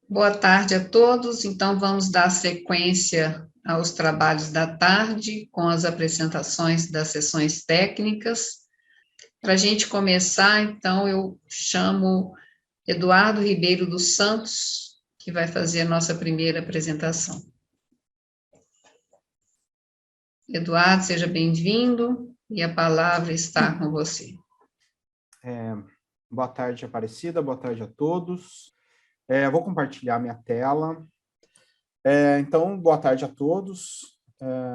Boa tarde a todos. Então, vamos dar sequência aos trabalhos da tarde, com as apresentações das sessões técnicas. Para a gente começar, então, eu chamo Eduardo Ribeiro dos Santos, que vai fazer a nossa primeira apresentação. Eduardo, seja bem-vindo e a palavra está com você. Boa tarde, Aparecida, boa tarde a todos. Vou compartilhar minha tela. Então, boa tarde a todos.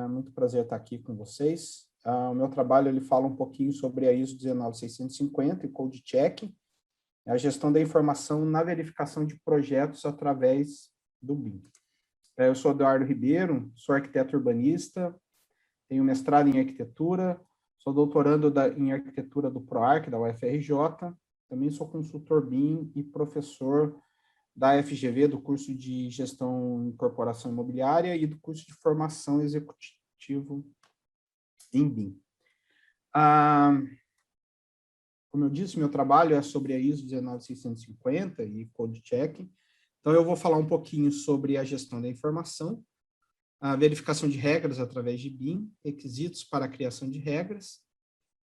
Muito prazer estar aqui com vocês. O meu trabalho ele fala um pouquinho sobre a ISO 19650 e Code Checking, a gestão da informação na verificação de projetos através do BIM. Eu sou Eduardo Ribeiro, sou arquiteto urbanista, tenho mestrado em arquitetura, sou doutorando em arquitetura do PROARC, da UFRJ, também sou consultor BIM e professor da FGV, do curso de Gestão em Corporação Imobiliária e do curso de Formação Executivo em BIM. Como eu disse, meu trabalho é sobre a ISO 19650 e Code Checking, então eu vou falar um pouquinho sobre a gestão da informação, a verificação de regras através de BIM, requisitos para a criação de regras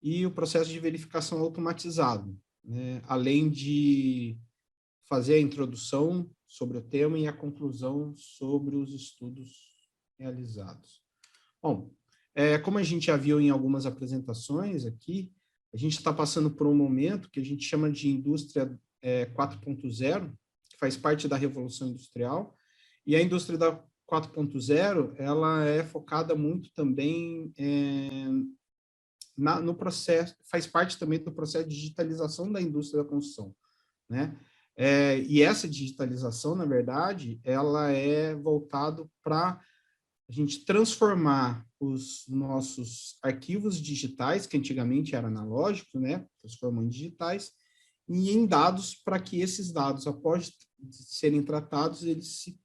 e o processo de verificação automatizado, né? Além de fazer a introdução sobre o tema e a conclusão sobre os estudos realizados. Bom, como a gente já viu em algumas apresentações aqui, a gente está passando por um momento que a gente chama de indústria 4.0, que faz parte da Revolução Industrial, e a indústria da 4.0, ela é focada muito também no processo, faz parte também do processo de digitalização da indústria da construção, né? E essa digitalização, na verdade, ela é voltado para a gente transformar os nossos arquivos digitais, que antigamente eram analógicos, né? Transformando em digitais, e em dados, para que esses dados, após serem tratados, eles se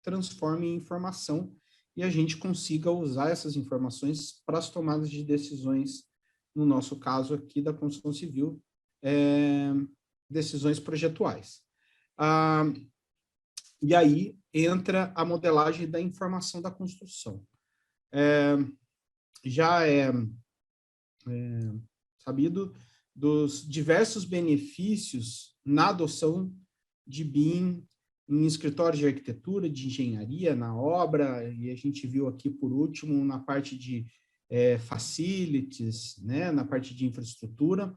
transformem em informação e a gente consiga usar essas informações para as tomadas de decisões, no nosso caso aqui da construção civil, decisões projetuais. E aí entra a modelagem da informação da construção. Já é sabido dos diversos benefícios na adoção de BIM em escritórios de arquitetura, de engenharia, na obra, e a gente viu aqui, por último, na parte de facilities, né, na parte de infraestrutura.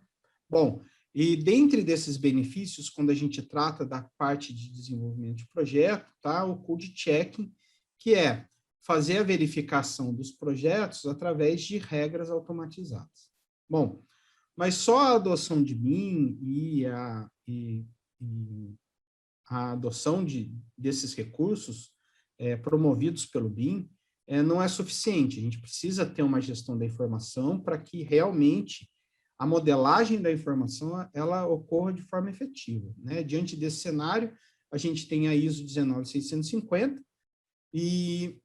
Bom, e dentre desses benefícios, quando a gente trata da parte de desenvolvimento de projeto, tá, o Code Checking, que é fazer a verificação dos projetos através de regras automatizadas. Bom, mas só a adoção de BIM e a adoção desses recursos promovidos pelo BIM não é suficiente. A gente precisa ter uma gestão da informação para que realmente a modelagem da informação ela ocorra de forma efetiva, né? Diante desse cenário, a gente tem a ISO 19650 e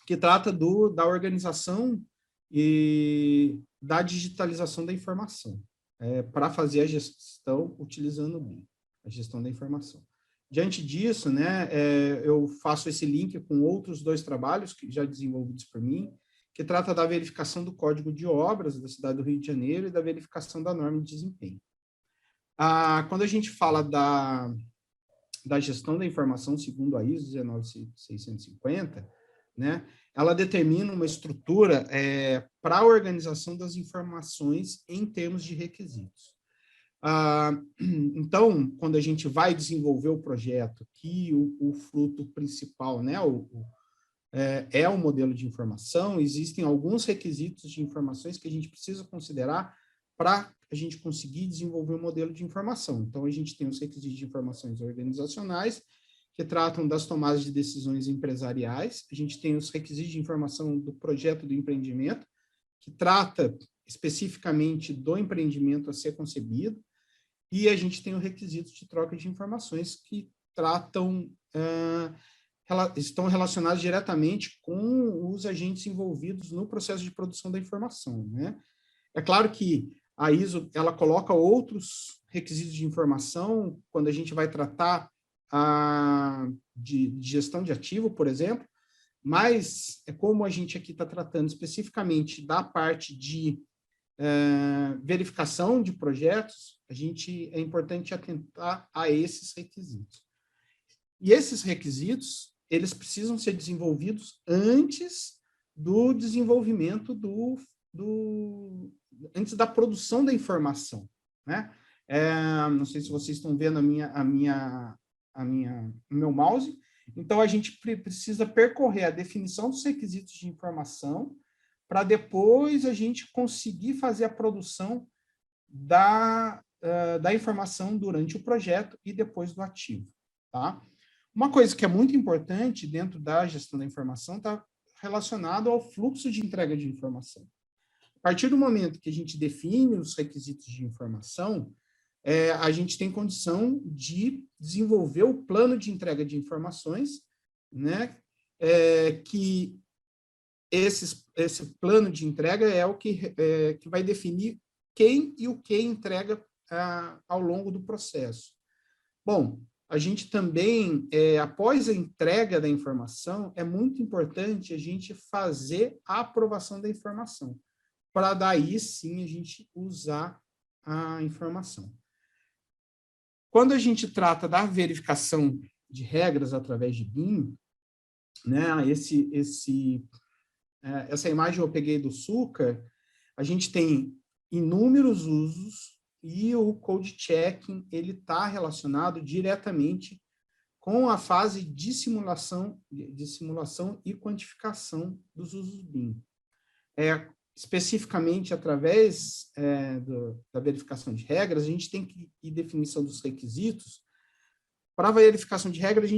que trata da organização e da digitalização da informação, para fazer a gestão utilizando o BIM, a gestão da informação. Diante disso, né, eu faço esse link com outros dois trabalhos que já desenvolvidos por mim, que trata da verificação do Código de Obras da cidade do Rio de Janeiro e da verificação da norma de desempenho. Quando a gente fala da gestão da informação segundo a ISO 19650, né, ela determina uma estrutura para a organização das informações em termos de requisitos. Então, quando a gente vai desenvolver o projeto, que o fruto principal, né, é o modelo de informação, existem alguns requisitos de informações que a gente precisa considerar para a gente conseguir desenvolver um modelo de informação. Então, a gente tem os requisitos de informações organizacionais, que tratam das tomadas de decisões empresariais. A gente tem os requisitos de informação do projeto do empreendimento, que trata especificamente do empreendimento a ser concebido, e a gente tem o requisito de troca de informações, que estão relacionados diretamente com os agentes envolvidos no processo de produção da informação, né? É claro que a ISO ela coloca outros requisitos de informação, quando a gente vai tratar de gestão de ativo, por exemplo, mas como a gente aqui está tratando especificamente da parte de verificação de projetos, é importante atentar a esses requisitos. E esses requisitos, eles precisam ser desenvolvidos antes do desenvolvimento antes da produção da informação, né? Não sei se vocês estão vendo o meu mouse. Então, a gente precisa percorrer a definição dos requisitos de informação para depois a gente conseguir fazer a produção da informação durante o projeto e depois do ativo, tá? Uma coisa que é muito importante dentro da gestão da informação está relacionado ao fluxo de entrega de informação. A partir do momento que a gente define os requisitos de informação, a gente tem condição de desenvolver o plano de entrega de informações, né? Que esse plano de entrega é o que vai definir quem e o que entrega ao longo do processo. Bom, a gente também, após a entrega da informação, é muito importante a gente fazer a aprovação da informação, para daí sim a gente usar a informação. Quando a gente trata da verificação de regras através de BIM, né, essa imagem eu peguei do Sucre, a gente tem inúmeros usos e o code checking ele está relacionado diretamente com a fase de simulação e quantificação dos usos BIM. Especificamente, através da verificação de regras, a gente tem que ir definição dos requisitos. Para a verificação de regras,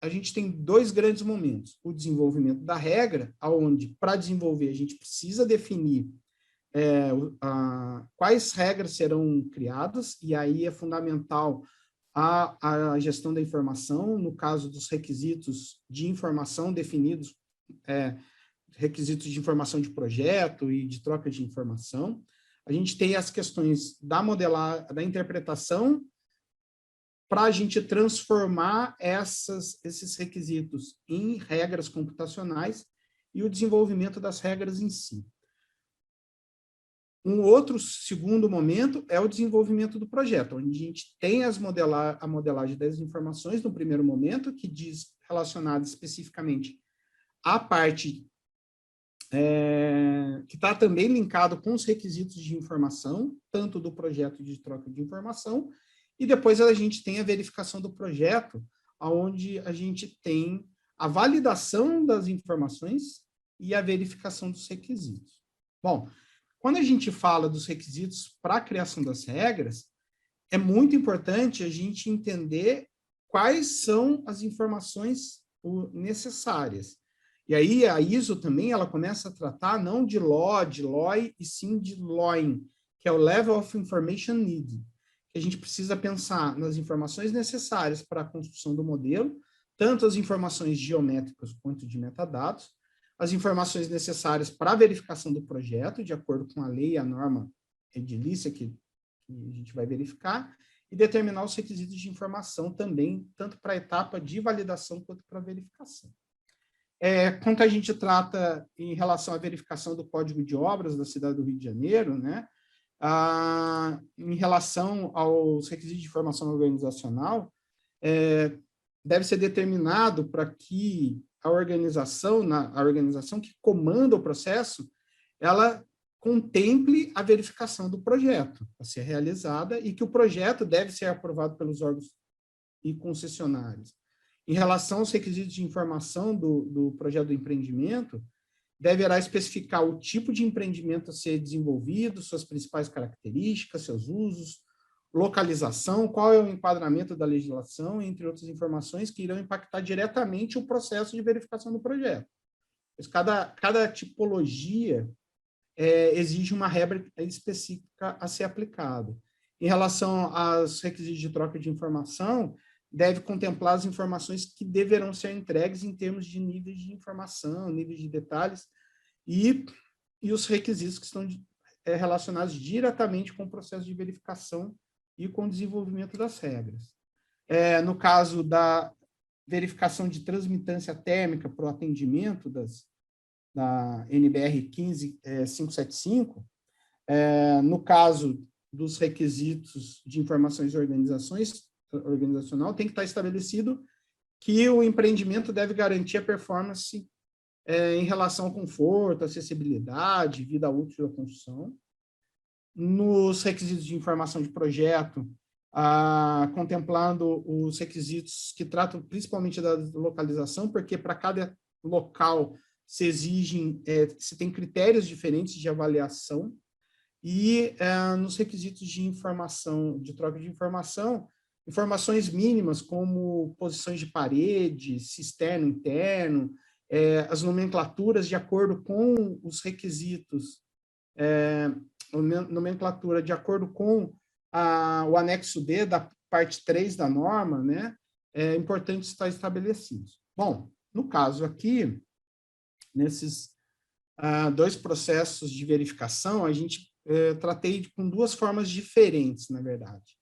a gente tem dois grandes momentos. O desenvolvimento da regra, onde, para desenvolver, a gente precisa definir quais regras serão criadas, e aí é fundamental a gestão da informação, no caso dos requisitos de informação definidos, requisitos de informação de projeto e de troca de informação. A gente tem as questões da interpretação, para a gente transformar esses requisitos em regras computacionais e o desenvolvimento das regras em si. Um outro segundo momento é o desenvolvimento do projeto, onde a gente tem a modelagem das informações no primeiro momento, que diz relacionada especificamente à parte que está também linkado com os requisitos de informação, tanto do projeto de troca de informação, e depois a gente tem a verificação do projeto, onde a gente tem a validação das informações e a verificação dos requisitos. Bom, quando a gente fala dos requisitos para a criação das regras, é muito importante a gente entender quais são as informações necessárias. E aí a ISO também ela começa a tratar não de LO, de LOI, e sim de LOIN, que é o Level of Information Need. A gente precisa pensar nas informações necessárias para a construção do modelo, tanto as informações geométricas quanto de metadados, as informações necessárias para a verificação do projeto, de acordo com a lei e a norma edilícia que a gente vai verificar, e determinar os requisitos de informação também, tanto para a etapa de validação quanto para a verificação. Quando a gente trata em relação à verificação do Código de Obras da cidade do Rio de Janeiro, né, em relação aos requisitos de informação organizacional, deve ser determinado para que a organização que comanda o processo, ela contemple a verificação do projeto a ser realizada e que o projeto deve ser aprovado pelos órgãos e concessionários. Em relação aos requisitos de informação do projeto do empreendimento, deverá especificar o tipo de empreendimento a ser desenvolvido, suas principais características, seus usos, localização, qual é o enquadramento da legislação, entre outras informações que irão impactar diretamente o processo de verificação do projeto. Cada tipologia exige uma regra específica a ser aplicada. Em relação aos requisitos de troca de informação, deve contemplar as informações que deverão ser entregues em termos de níveis de informação, níveis de detalhes, e os requisitos que estão relacionados diretamente com o processo de verificação e com o desenvolvimento das regras. No caso da verificação de transmitância térmica para o atendimento da NBR 15575, no caso dos requisitos de informações e organizacional, tem que estar estabelecido que o empreendimento deve garantir a performance em relação ao conforto, acessibilidade, vida útil da construção. Nos requisitos de informação de projeto, contemplando os requisitos que tratam principalmente da localização, porque para cada local se tem critérios diferentes de avaliação, e nos requisitos de informação, de troca de informação, informações mínimas como posições de parede, cisterno interno, as nomenclaturas de acordo com os requisitos, nomenclatura de acordo com o anexo D da parte 3 da norma, né? É importante estar estabelecido. Bom, no caso aqui, nesses dois processos de verificação, a gente tratei com duas formas diferentes, na verdade.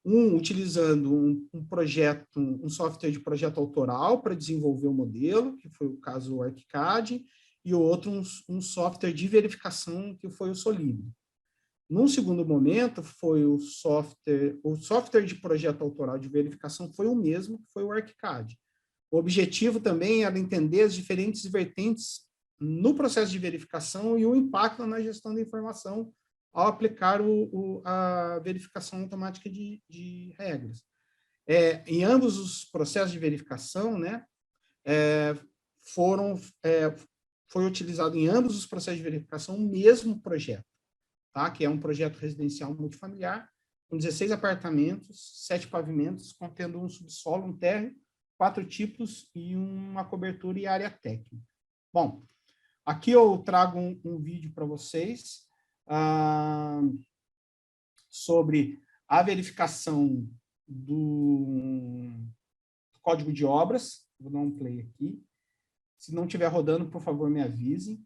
Utilizando um software de projeto autoral para desenvolver o modelo, que foi o caso do ArchiCAD, e o outro um software de verificação, que foi o Solibri. Num segundo momento, foi o software de projeto autoral de verificação foi o mesmo, que foi o ArchiCAD. O objetivo também era entender as diferentes vertentes no processo de verificação e o impacto na gestão da informação ao aplicar a verificação automática de regras. Em ambos os processos de verificação, né, foi utilizado em ambos os processos de verificação o mesmo projeto, tá? Que é um projeto residencial multifamiliar, com 16 apartamentos, 7 pavimentos, contendo um subsolo, um térreo, 4 tipos e uma cobertura e área técnica. Bom, aqui eu trago um vídeo para vocês sobre a verificação do código de obras. Vou dar um play aqui. Se não estiver rodando, por favor, me avise.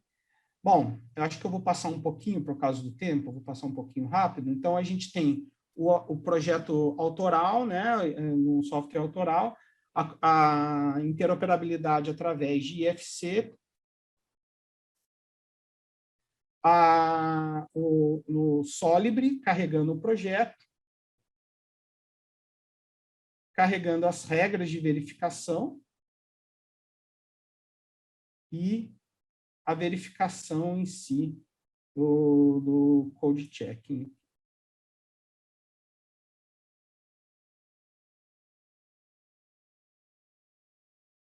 Bom, eu acho que eu vou passar um pouquinho, por causa do tempo, eu vou passar um pouquinho rápido. Então, a gente tem o projeto autoral, né, no software autoral, a interoperabilidade através de IFC, no Solibri, carregando o projeto, carregando as regras de verificação e a verificação em si do code checking.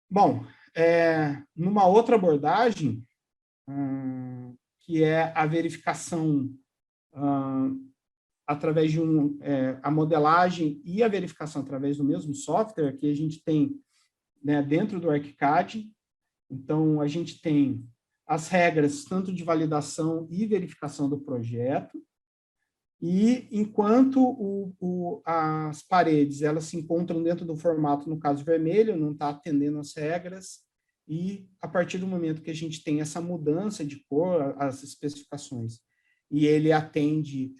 Bom, numa outra abordagem, que é a verificação através de a modelagem e a verificação através do mesmo software, que a gente tem, né, dentro do ArchiCAD. Então, a gente tem as regras tanto de validação e verificação do projeto, e enquanto as paredes elas se encontram dentro do formato, no caso vermelho, não está atendendo às regras, e a partir do momento que a gente tem essa mudança de cor, as especificações, e ele atende,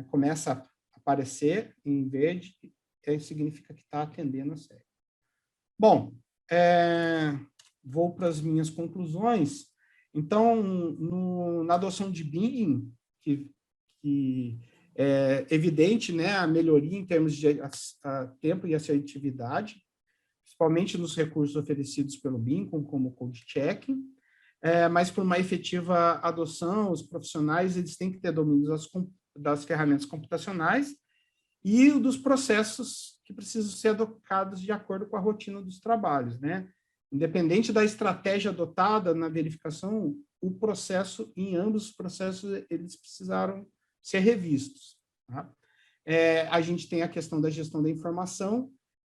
começa a aparecer em verde, significa que está atendendo às regras. Bom, vou para as minhas conclusões. Então, na adoção de BIM, que é evidente, né, a melhoria em termos de tempo e assertividade, principalmente nos recursos oferecidos pelo BIM, como o code checking, mas por uma efetiva adoção, os profissionais eles têm que ter domínio das ferramentas computacionais e dos processos que precisam ser adotados de acordo com a rotina dos trabalhos, né? Independente da estratégia adotada na verificação, o processo, em ambos os processos, eles precisaram ser revistos. Tá? A gente tem a questão da gestão da informação,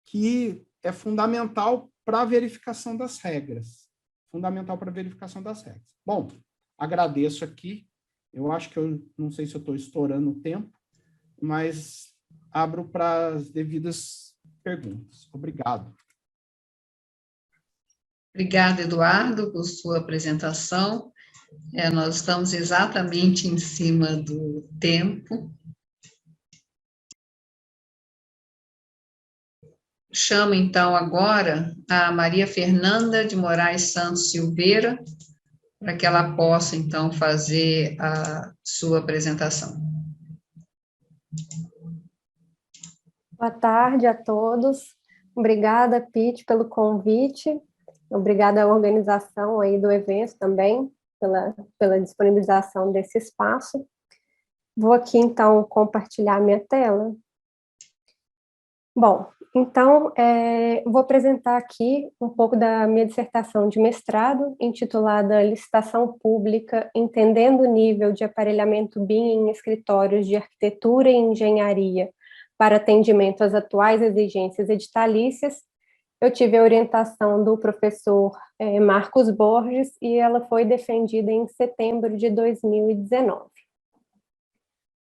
que é fundamental para a verificação das regras. Fundamental para a verificação das regras. Bom, agradeço aqui. Eu acho que eu não sei se eu estou estourando o tempo, mas abro para as devidas perguntas. Obrigado. Obrigada, Eduardo, por sua apresentação. Nós estamos exatamente em cima do tempo. chamo, então, agora a Maria Fernanda de Moraes Santos Silveira, para que ela possa, então, fazer a sua apresentação. Boa tarde a todos. Obrigada, Pete, pelo convite. Obrigada à organização aí do evento também, pela disponibilização desse espaço. Vou aqui, então, compartilhar minha tela. Bom, então, vou apresentar aqui um pouco da minha dissertação de mestrado, intitulada Licitação Pública, Entendendo o Nível de Aparelhamento BIM em Escritórios de Arquitetura e Engenharia para atendimento às atuais exigências editalícias. Eu tive a orientação do professor Marcos Borges e ela foi defendida em setembro de 2019.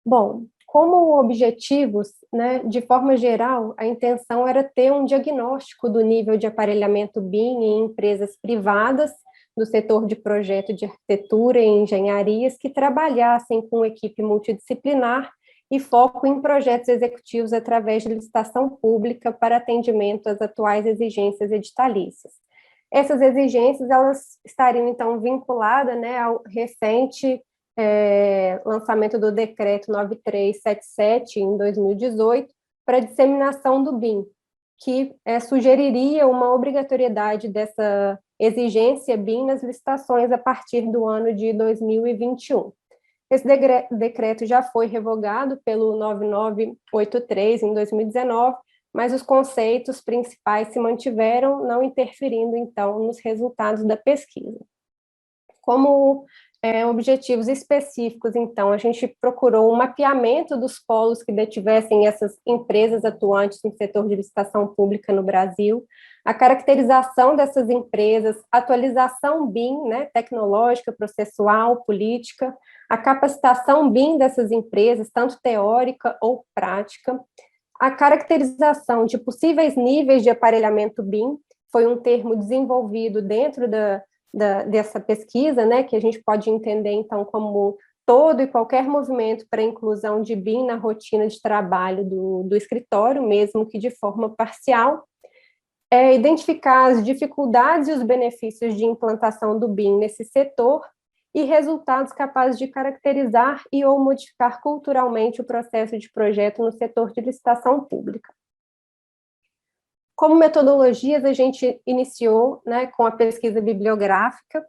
Bom, como objetivos, né, de forma geral, a intenção era ter um diagnóstico do nível de aparelhamento BIM em empresas privadas do setor de projeto de arquitetura e engenharias que trabalhassem com equipe multidisciplinar e foco em projetos executivos através de licitação pública para atendimento às atuais exigências editalícias. Essas exigências, elas estariam, então, vinculadas, né, ao recente lançamento do Decreto 9377, em 2018, para a disseminação do BIM, que sugeriria uma obrigatoriedade dessa exigência BIM nas licitações a partir do ano de 2021. Esse decreto já foi revogado pelo 9983 em 2019, mas os conceitos principais se mantiveram, não interferindo, então, nos resultados da pesquisa. Como objetivos específicos, então, a gente procurou um mapeamento dos polos que detivessem essas empresas atuantes no setor de licitação pública no Brasil, a caracterização dessas empresas, atualização BIM, né, tecnológica, processual, política, a capacitação BIM dessas empresas, tanto teórica ou prática, a caracterização de possíveis níveis de aparelhamento BIM, foi um termo desenvolvido dentro dessa pesquisa, né, que a gente pode entender, então, como todo e qualquer movimento para a inclusão de BIM na rotina de trabalho do escritório, mesmo que de forma parcial, identificar as dificuldades e os benefícios de implantação do BIM nesse setor e resultados capazes de caracterizar e ou modificar culturalmente o processo de projeto no setor de licitação pública. Como metodologias, a gente iniciou, né, com a pesquisa bibliográfica,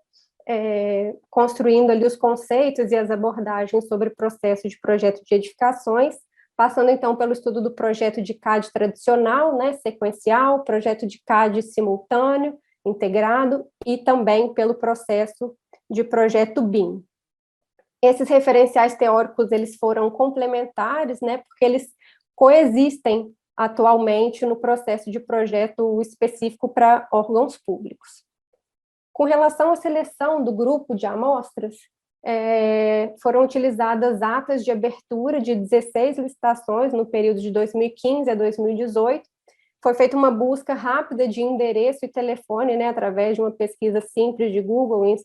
construindo ali os conceitos e as abordagens sobre o processo de projeto de edificações, passando então pelo estudo do projeto de CAD tradicional, né, sequencial, projeto de CAD simultâneo, integrado, e também pelo processo de projeto BIM. Esses referenciais teóricos, eles foram complementares, né, porque eles coexistem atualmente no processo de projeto específico para órgãos públicos. Com relação à seleção do grupo de amostras, foram utilizadas atas de abertura de 16 licitações no período de 2015 a 2018. Foi feita uma busca rápida de endereço e telefone, né, através de uma pesquisa simples de Google e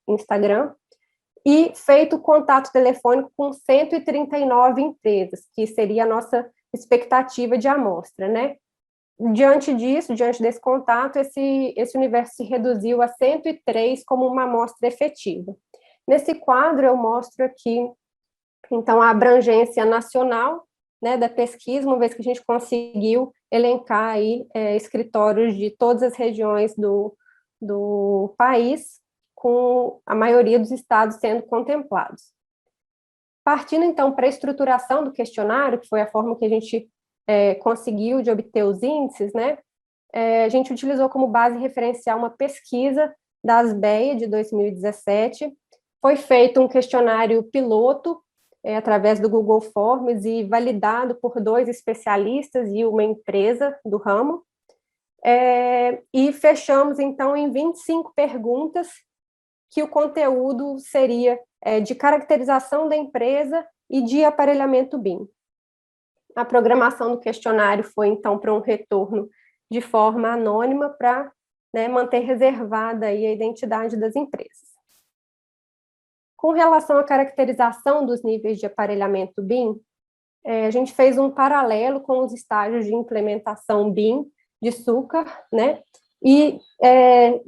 Instagram, e feito contato telefônico com 139 empresas, que seria a nossa expectativa de amostra, né? Diante desse contato, esse universo se reduziu a 103 como uma amostra efetiva. Nesse quadro, eu mostro aqui, então, a abrangência nacional, né, da pesquisa, uma vez que a gente conseguiu elencar aí escritórios de todas as regiões do país, com a maioria dos estados sendo contemplados. Partindo, então, para a estruturação do questionário, que foi a forma que a gente conseguiu de obter os índices, né, a gente utilizou como base referencial uma pesquisa da ASBEA de 2017, foi feito um questionário piloto, através do Google Forms e validado por 2 especialistas e uma empresa do ramo, e fechamos, então, em 25 perguntas, que o conteúdo seria de caracterização da empresa e de aparelhamento BIM. A programação do questionário foi, então, para um retorno de forma anônima para, né, manter reservada aí a identidade das empresas. Com relação à caracterização dos níveis de aparelhamento BIM, a gente fez um paralelo com os estágios de implementação BIM de açúcar, né? E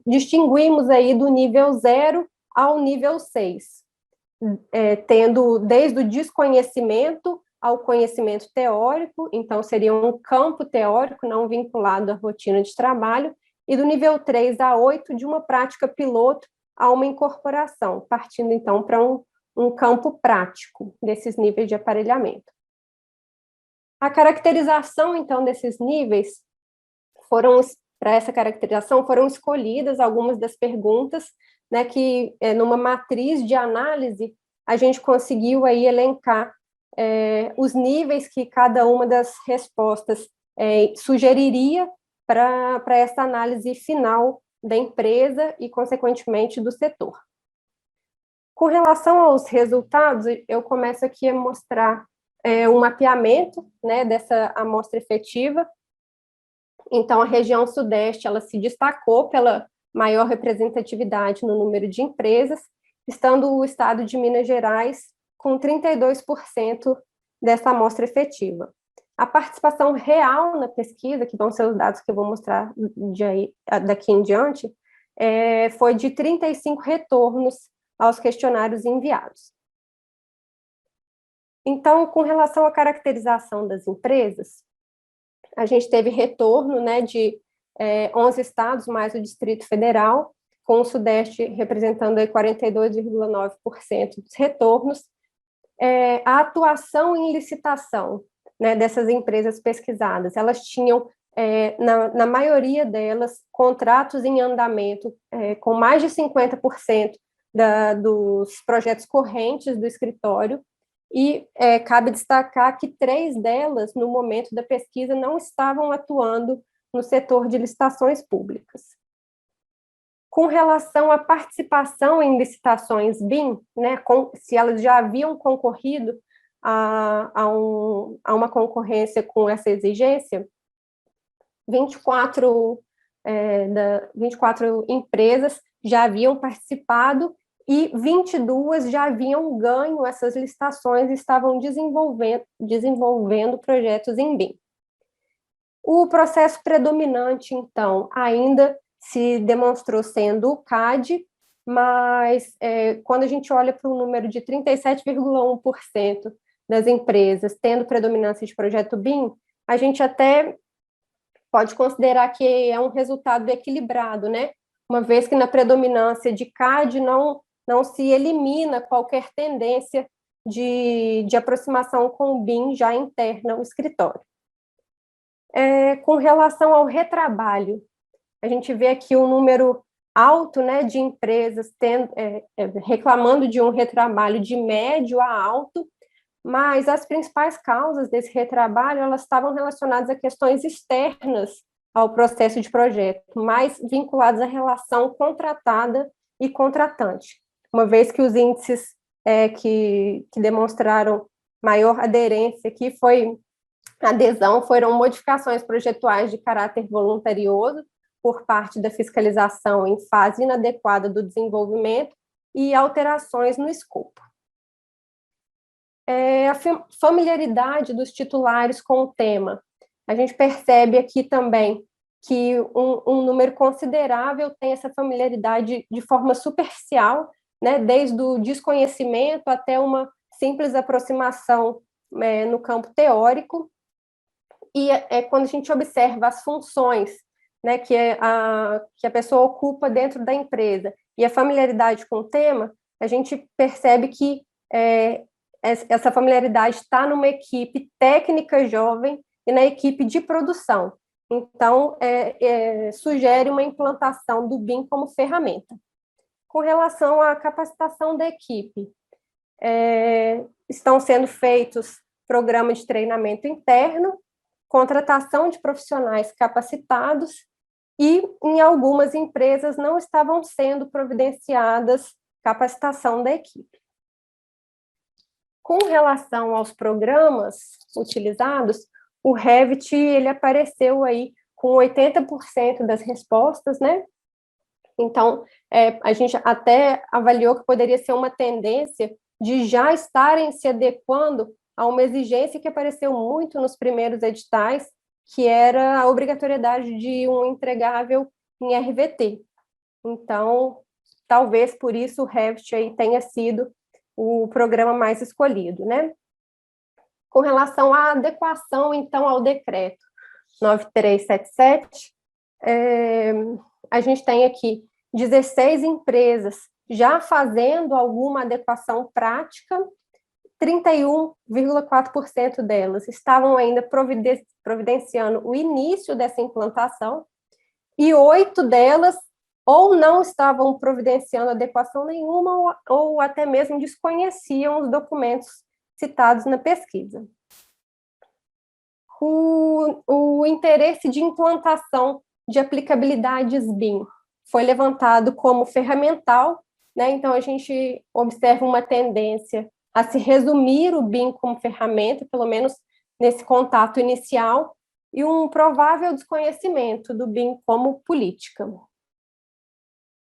distinguimos aí do nível 0 ao nível 6, tendo desde o desconhecimento ao conhecimento teórico, então seria um campo teórico não vinculado à rotina de trabalho, e do nível 3 a 8, de uma prática piloto a uma incorporação, partindo então para um campo prático desses níveis de aparelhamento. A caracterização, então, desses níveis para essa caracterização, foram escolhidas algumas das perguntas, né, que numa matriz de análise, a gente conseguiu aí elencar os níveis que cada uma das respostas sugeriria para essa análise final da empresa e, consequentemente, do setor. Com relação aos resultados, eu começo aqui a mostrar um mapeamento, né, dessa amostra efetiva. Então, a região Sudeste, ela se destacou pela maior representatividade no número de empresas, estando o estado de Minas Gerais com 32% dessa amostra efetiva. A participação real na pesquisa, que vão ser os dados que eu vou mostrar daqui em diante, foi de 35 retornos aos questionários enviados. Então, com relação à caracterização das empresas, a gente teve retorno, né, de 11 estados, mais o Distrito Federal, com o Sudeste representando 42,9% dos retornos. A atuação em licitação, né, dessas empresas pesquisadas, elas tinham, na maioria delas, contratos em andamento com mais de 50% dos projetos correntes do escritório, e cabe destacar que 3 delas, no momento da pesquisa, não estavam atuando no setor de licitações públicas. Com relação à participação em licitações BIM, né, se elas já haviam concorrido a uma concorrência com essa exigência, 24 empresas já haviam participado e 22 já haviam ganho essas licitações e estavam desenvolvendo projetos em BIM. O processo predominante, então, ainda se demonstrou sendo o CAD, mas quando a gente olha para o número de 37,1% das empresas tendo predominância de projeto BIM, a gente até pode considerar que é um resultado equilibrado, né? Uma vez que na predominância de CAD não se elimina qualquer tendência de aproximação com o BIM já interna ao escritório. Com relação ao retrabalho, a gente vê aqui um número alto, né, de empresas reclamando de um retrabalho de médio a alto, mas as principais causas desse retrabalho, elas estavam relacionadas a questões externas ao processo de projeto, mais vinculadas à relação contratada e contratante, uma vez que os índices que demonstraram maior aderência aqui foram modificações projetuais de caráter voluntarioso por parte da fiscalização em fase inadequada do desenvolvimento e alterações no escopo. A familiaridade dos titulares com o tema. A gente percebe aqui também que um número considerável tem essa familiaridade de forma superficial, né, desde o desconhecimento até uma simples aproximação no campo teórico, e quando a gente observa as funções, né, que a pessoa ocupa dentro da empresa, e a familiaridade com o tema, a gente percebe que essa familiaridade está numa equipe técnica jovem e na equipe de produção. Então, sugere uma implantação do BIM como ferramenta. Com relação à capacitação da equipe, estão sendo feitos programas de treinamento interno, contratação de profissionais capacitados e, em algumas empresas, não estavam sendo providenciadas capacitação da equipe. Com relação aos programas utilizados, o Revit, ele apareceu aí com 80% das respostas, né? Então, a gente até avaliou que poderia ser uma tendência de já estarem se adequando a uma exigência que apareceu muito nos primeiros editais, que era a obrigatoriedade de um entregável em RVT. Então, talvez por isso o Revit aí tenha sido o programa mais escolhido, né? Com relação à adequação, então, ao decreto 9377, a gente tem aqui 16 empresas já fazendo alguma adequação prática, 31,4% delas estavam ainda providenciando o início dessa implantação, e 8 delas ou não estavam providenciando adequação nenhuma, ou até mesmo desconheciam os documentos citados na pesquisa. O interesse de implantação de aplicabilidades BIM foi levantado como ferramental, né? Então a gente observa uma tendência a se resumir o BIM como ferramenta, pelo menos nesse contato inicial, e um provável desconhecimento do BIM como política.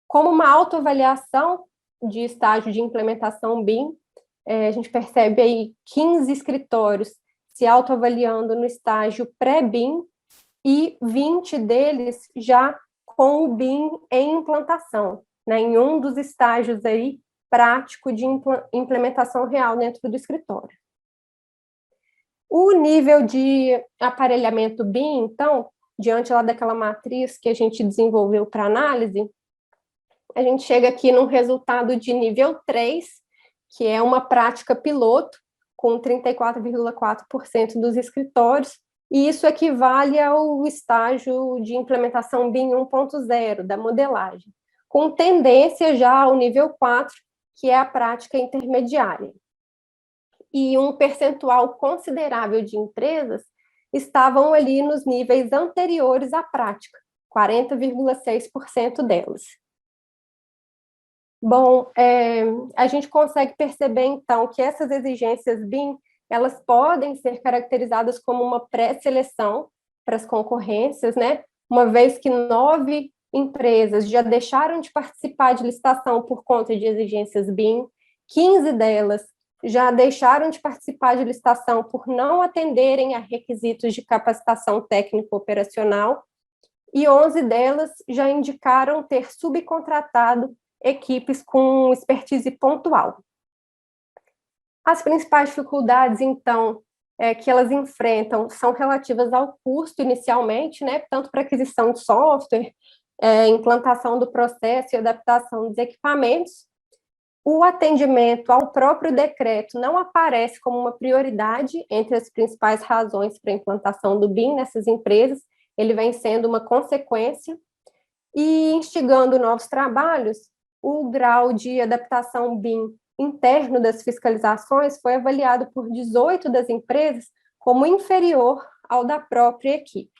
Como uma autoavaliação de estágio de implementação BIM, a gente percebe aí 15 escritórios se autoavaliando no estágio pré-BIM e 20 deles já com o BIM em implantação, né, em um dos estágios aí prático de implementação real dentro do escritório. O nível de aparelhamento BIM, então, diante lá daquela matriz que a gente desenvolveu para análise, a gente chega aqui num resultado de nível 3, que é uma prática piloto, com 34,4% dos escritórios, e isso equivale ao estágio de implementação BIM 1.0, da modelagem, com tendência já ao nível 4, que é a prática intermediária. E um percentual considerável de empresas estavam ali nos níveis anteriores à prática, 40,6% delas. Bom, a gente consegue perceber, então, que essas exigências BIM, elas podem ser caracterizadas como uma pré-seleção para as concorrências, né? Uma vez que 9 empresas já deixaram de participar de licitação por conta de exigências BIM, 15 delas já deixaram de participar de licitação por não atenderem a requisitos de capacitação técnico-operacional, e 11 delas já indicaram ter subcontratado equipes com expertise pontual. As principais dificuldades, então, que elas enfrentam são relativas ao custo inicialmente, né, tanto para aquisição de software, implantação do processo e adaptação dos equipamentos. O atendimento ao próprio decreto não aparece como uma prioridade entre as principais razões para a implantação do BIM nessas empresas, ele vem sendo uma consequência, e instigando novos trabalhos, o grau de adaptação BIM interno das fiscalizações foi avaliado por 18 das empresas como inferior ao da própria equipe.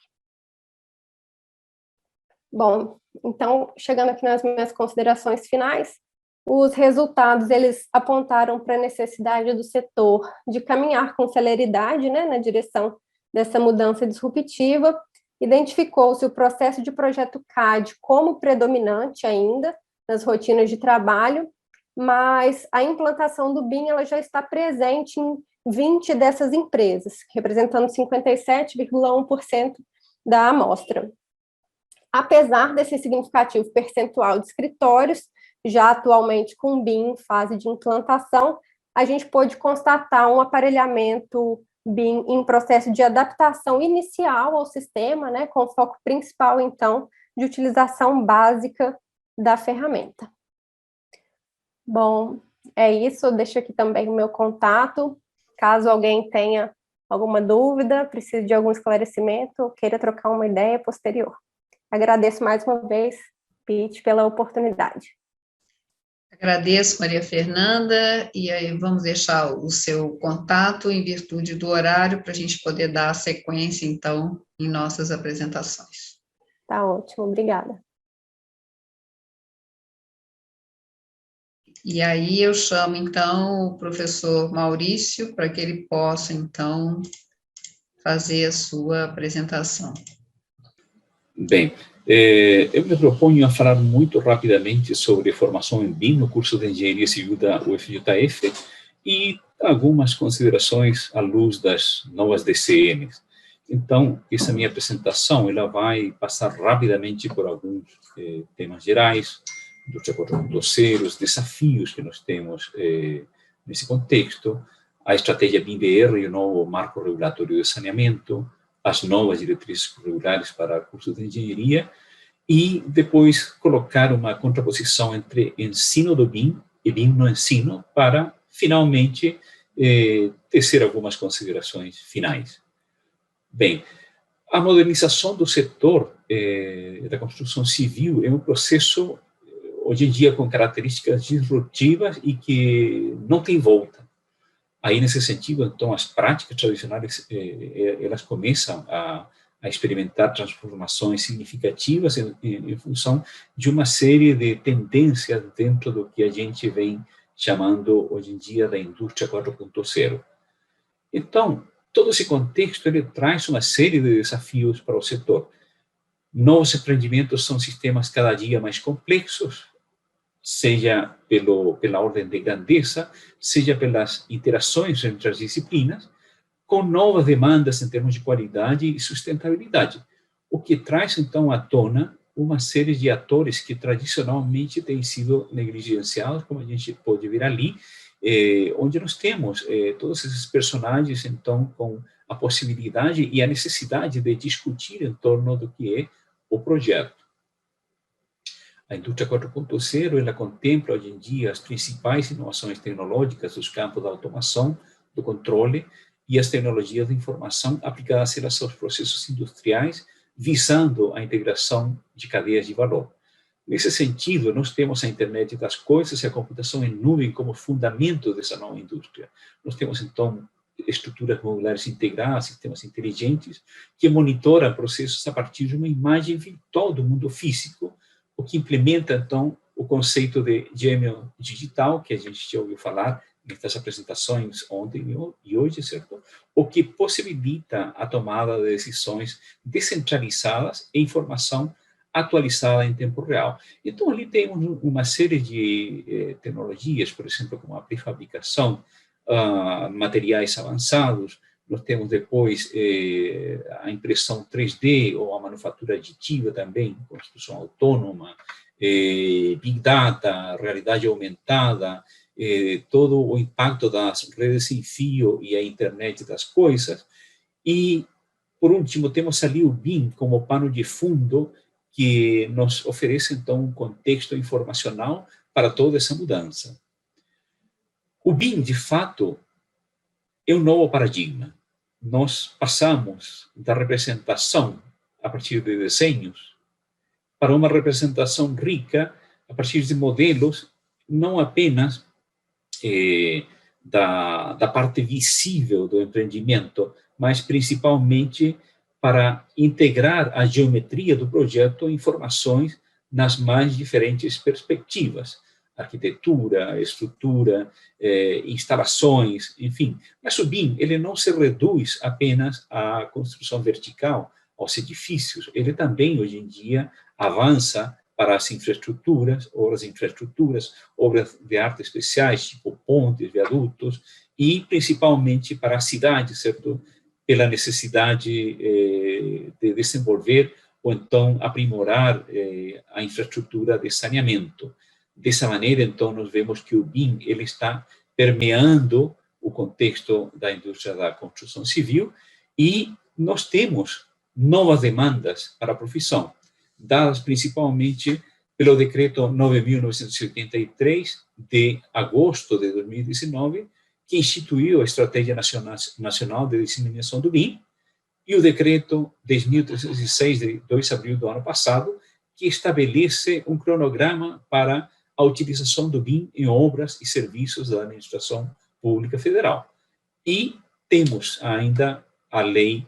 Bom, então, chegando aqui nas minhas considerações finais, os resultados, eles apontaram para a necessidade do setor de caminhar com celeridade, né, na direção dessa mudança disruptiva. Identificou-se o processo de projeto CAD como predominante ainda nas rotinas de trabalho, mas a implantação do BIM ela já está presente em 20 dessas empresas, representando 57,1% da amostra. Apesar desse significativo percentual de escritórios, já atualmente com BIM em fase de implantação, a gente pôde constatar um aparelhamento BIM em processo de adaptação inicial ao sistema, né, com foco principal, então, de utilização básica da ferramenta. Bom, é isso, eu deixo aqui também o meu contato, caso alguém tenha alguma dúvida, precise de algum esclarecimento, ou queira trocar uma ideia posterior. Agradeço mais uma vez, Pete, pela oportunidade. Agradeço, Maria Fernanda, e aí vamos deixar o seu contato em virtude do horário para a gente poder dar sequência, então, em nossas apresentações. Tá ótimo, obrigada. E aí eu chamo, então, o professor Maurício para que ele possa, então, fazer a sua apresentação. Bem, eu me proponho a falar muito rapidamente sobre formação em BIM no curso de Engenharia Civil da UFJF e algumas considerações à luz das novas DCMs. Então, essa minha apresentação, ela vai passar rapidamente por alguns temas gerais, indústria 4.0, os desafios que nós temos nesse contexto, a estratégia BIM-BR e o novo marco regulatório de saneamento, as novas diretrizes curriculares para cursos de engenharia, e depois colocar uma contraposição entre ensino do BIM e BIM no ensino, para, finalmente, tecer algumas considerações finais. Bem, a modernização do setor da construção civil é um processo, hoje em dia, com características disruptivas e que não tem volta. Aí, nesse sentido, então, as práticas tradicionais, elas começam a experimentar transformações significativas em função de uma série de tendências dentro do que a gente vem chamando, hoje em dia, da indústria 4.0. Então, todo esse contexto, ele traz uma série de desafios para o setor. Novos empreendimentos são sistemas cada dia mais complexos, seja pela ordem de grandeza, seja pelas interações entre as disciplinas, com novas demandas em termos de qualidade e sustentabilidade, o que traz, então, à tona uma série de atores que tradicionalmente têm sido negligenciados, como a gente pode ver ali, onde nós temos todos esses personagens, então, com a possibilidade e a necessidade de discutir em torno do que é o projeto. A indústria 4.0, ela contempla, hoje em dia, as principais inovações tecnológicas dos campos da automação, do controle e as tecnologias de informação aplicadas aos processos industriais, visando a integração de cadeias de valor. Nesse sentido, nós temos a internet das coisas e a computação em nuvem como fundamento dessa nova indústria. Nós temos, então, estruturas modulares integradas, sistemas inteligentes, que monitoram processos a partir de uma imagem virtual do mundo físico, o que implementa, então, o conceito de gêmeo digital, que a gente já ouviu falar nessas apresentações ontem e hoje, certo? O que possibilita a tomada de decisões descentralizadas e informação atualizada em tempo real. Então, ali temos uma série de tecnologias, por exemplo, como a prefabricação, materiais avançados, nós temos depois a impressão 3D ou a manufatura aditiva também, construção autônoma, Big Data, realidade aumentada, todo o impacto das redes sem fio e a internet das coisas. E, por último, temos ali o BIM como pano de fundo que nos oferece, então, um contexto informacional para toda essa mudança. O BIM, de fato, é um novo paradigma. Nós passamos da representação a partir de desenhos para uma representação rica a partir de modelos, não apenas da parte visível do empreendimento, mas principalmente para integrar a geometria do projeto informações nas mais diferentes perspectivas, arquitetura, estrutura, instalações, enfim. Mas o BIM, ele não se reduz apenas à construção vertical, aos edifícios, ele também, hoje em dia, avança para as infraestruturas, obras de infraestruturas, obras de arte especiais, tipo pontes, viadutos, e principalmente para a cidade, certo? Pela necessidade de desenvolver ou então aprimorar a infraestrutura de saneamento. Dessa maneira, então, nós vemos que o BIM ele está permeando o contexto da indústria da construção civil e nós temos novas demandas para a profissão, dadas principalmente pelo decreto 9.983 de agosto de 2019, que instituiu a Estratégia Nacional de Disseminação do BIM, e o decreto 10.306 de 2 de abril do ano passado, que estabelece um cronograma para a utilização do BIM em obras e serviços da administração pública federal. E temos ainda a Lei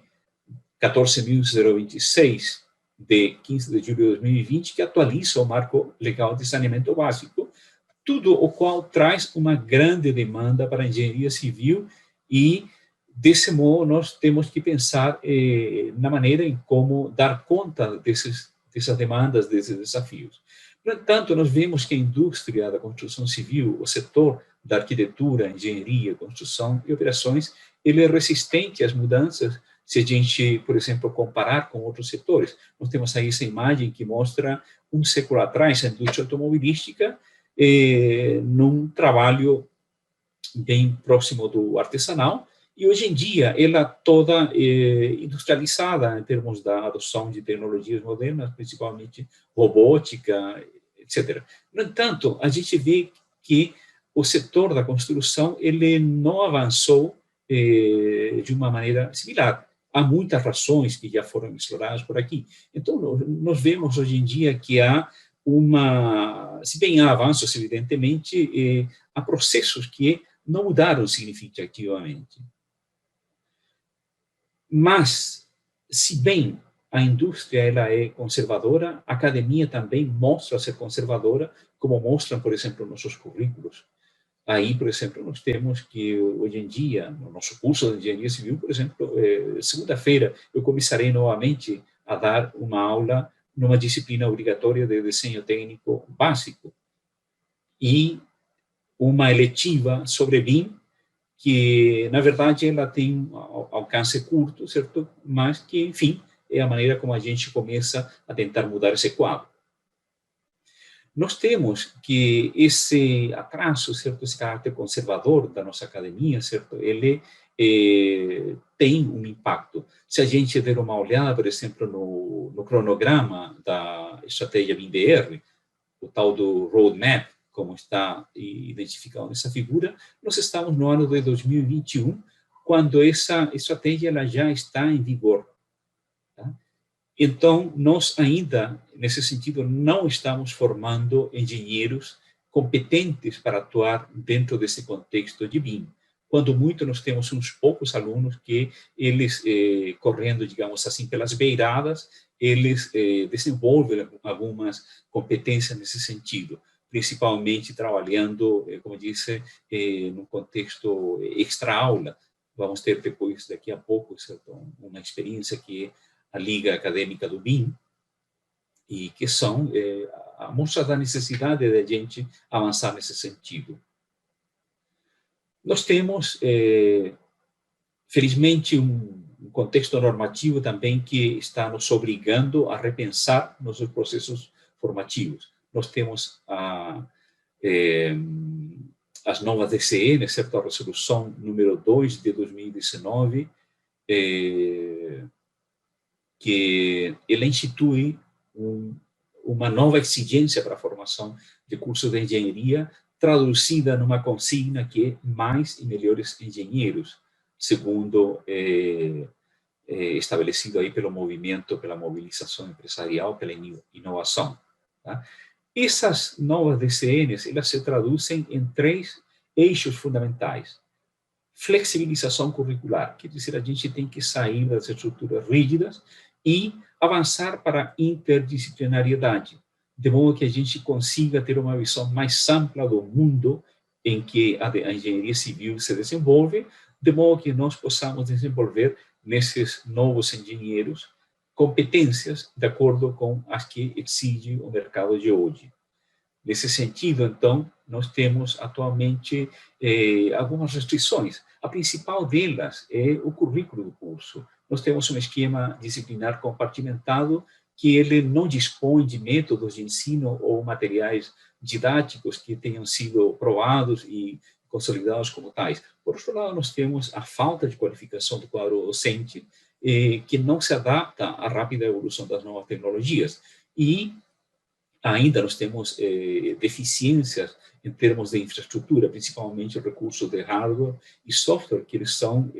14.026, de 15 de julho de 2020, que atualiza o marco legal de saneamento básico, tudo o qual traz uma grande demanda para a engenharia civil e, desse modo, nós temos que pensar na maneira em como dar conta dessas demandas, desses desafios. No entanto, nós vemos que a indústria da construção civil, o setor da arquitetura, engenharia, construção e operações, ele é resistente às mudanças se a gente, por exemplo, comparar com outros setores. Nós temos aí essa imagem que mostra um século atrás a indústria automobilística num trabalho bem próximo do artesanal, e hoje em dia ela toda industrializada em termos da adoção de tecnologias modernas, principalmente robótica, etc. No entanto, a gente vê que o setor da construção ele não avançou de uma maneira similar. Há muitas razões que já foram exploradas por aqui. Então, nós vemos hoje em dia que há se bem há avanços, evidentemente, há processos que não mudaram significativamente. Mas, se bem a indústria ela é conservadora, a academia também mostra ser conservadora, como mostram, por exemplo, nossos currículos. Aí, por exemplo, nós temos que, hoje em dia, no nosso curso de Engenharia Civil, por exemplo, segunda-feira eu começarei novamente a dar uma aula numa disciplina obrigatória de desenho técnico básico e uma eletiva sobre BIM, que, na verdade, ela tem um alcance curto, certo? Mas que, enfim, é a maneira como a gente começa a tentar mudar esse quadro. Nós temos que esse atraso, certo, esse caráter conservador da nossa academia, certo, ele tem um impacto. Se a gente der uma olhada, por exemplo, no cronograma da estratégia BIM-DR, o tal do roadmap, como está identificado nessa figura, nós estamos no ano de 2021, quando essa estratégia ela já está em vigor. Tá? Então, nós ainda, nesse sentido, não estamos formando engenheiros competentes para atuar dentro desse contexto de BIM. Quando muito, nós temos uns poucos alunos que eles, correndo, digamos assim, pelas beiradas, eles desenvolvem algumas competências nesse sentido, principalmente trabalhando, como disse, no contexto extra-aula. Vamos ter depois, daqui a pouco, certo? Uma experiência que é a Liga Acadêmica do BIM, e que são a mostra da necessidade de a gente avançar nesse sentido. Nós temos, felizmente, um contexto normativo também que está nos obrigando a repensar nossos processos formativos. Nós temos as novas DCN, certo? A resolução número 2 de 2019, que ela institui uma nova exigência para a formação de cursos de engenharia, traduzida numa consigna que é mais e melhores engenheiros, segundo estabelecido aí pelo movimento, pela mobilização empresarial, pela inovação. Tá? Essas novas DCNs, elas se traduzem em 3 eixos fundamentais. Flexibilização curricular, quer dizer, a gente tem que sair das estruturas rígidas e avançar para a interdisciplinariedade, de modo que a gente consiga ter uma visão mais ampla do mundo em que a engenharia civil se desenvolve, de modo que nós possamos desenvolver nesses novos engenheiros competências de acordo com as que exige o mercado de hoje. Nesse sentido, então, nós temos atualmente algumas restrições. A principal delas é o currículo do curso. Nós temos um esquema disciplinar compartimentado que ele não dispõe de métodos de ensino ou materiais didáticos que tenham sido provados e consolidados como tais. Por outro lado, nós temos a falta de qualificação do quadro docente, que não se adapta à rápida evolução das novas tecnologias. E ainda nós temos deficiências em termos de infraestrutura, principalmente recursos de hardware e software, que eles são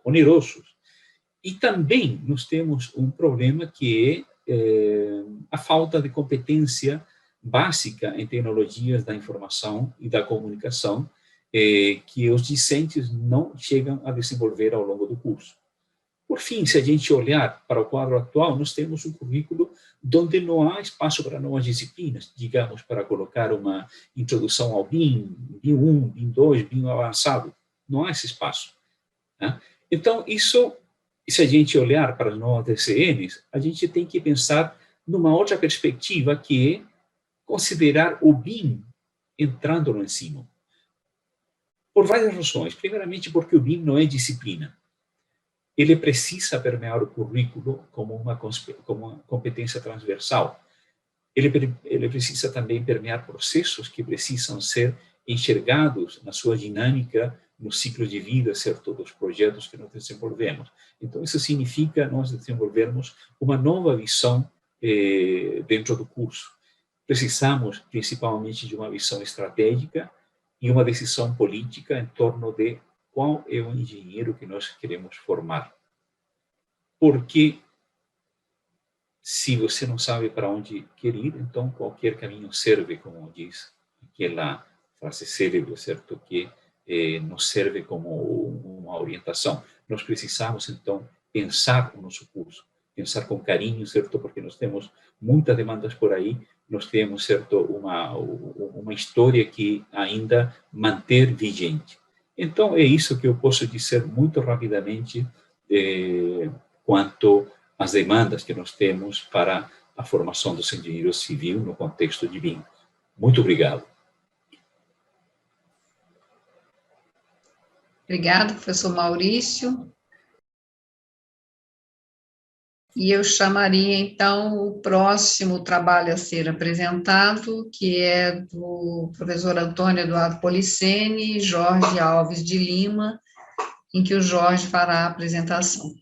onerosos. E também nós temos um problema que é a falta de competência básica em tecnologias da informação e da comunicação, que os discentes não chegam a desenvolver ao longo do curso. Por fim, se a gente olhar para o quadro atual, nós temos um currículo onde não há espaço para novas disciplinas, digamos, para colocar uma introdução ao BIM, BIM 1, BIM 2, BIM avançado. Não há esse espaço. Né? Então, isso, se a gente olhar para as novas DCNs, a gente tem que pensar numa outra perspectiva, que é considerar o BIM entrando no ensino. Por várias razões. Primeiramente, porque o BIM não é disciplina. ele precisa permear o currículo como uma competência transversal. Ele precisa também permear processos que precisam ser enxergados na sua dinâmica, no ciclo de vida, certo, dos projetos que nós desenvolvemos. Então, isso significa nós desenvolvermos uma nova visão dentro do curso. Precisamos, principalmente, de uma visão estratégica e uma decisão política em torno de qual é o engenheiro que nós queremos formar. Porque, se você não sabe para onde quer ir, então qualquer caminho serve, como diz aquela frase célebre, certo? Que nos serve como uma orientação. Nós precisamos, então, pensar o nosso curso, pensar com carinho, certo? Porque nós temos muitas demandas por aí, nós temos, certo, uma história que ainda manter vigente. Então, é isso que eu posso dizer muito rapidamente quanto às demandas que nós temos para a formação dos engenheiros civis no contexto de BIM. Muito obrigado. Obrigado, professor Maurício. E eu chamaria, então, o próximo trabalho a ser apresentado, que é do professor Antônio Eduardo Policeni e Jorge Alves de Lima, em que o Jorge fará a apresentação.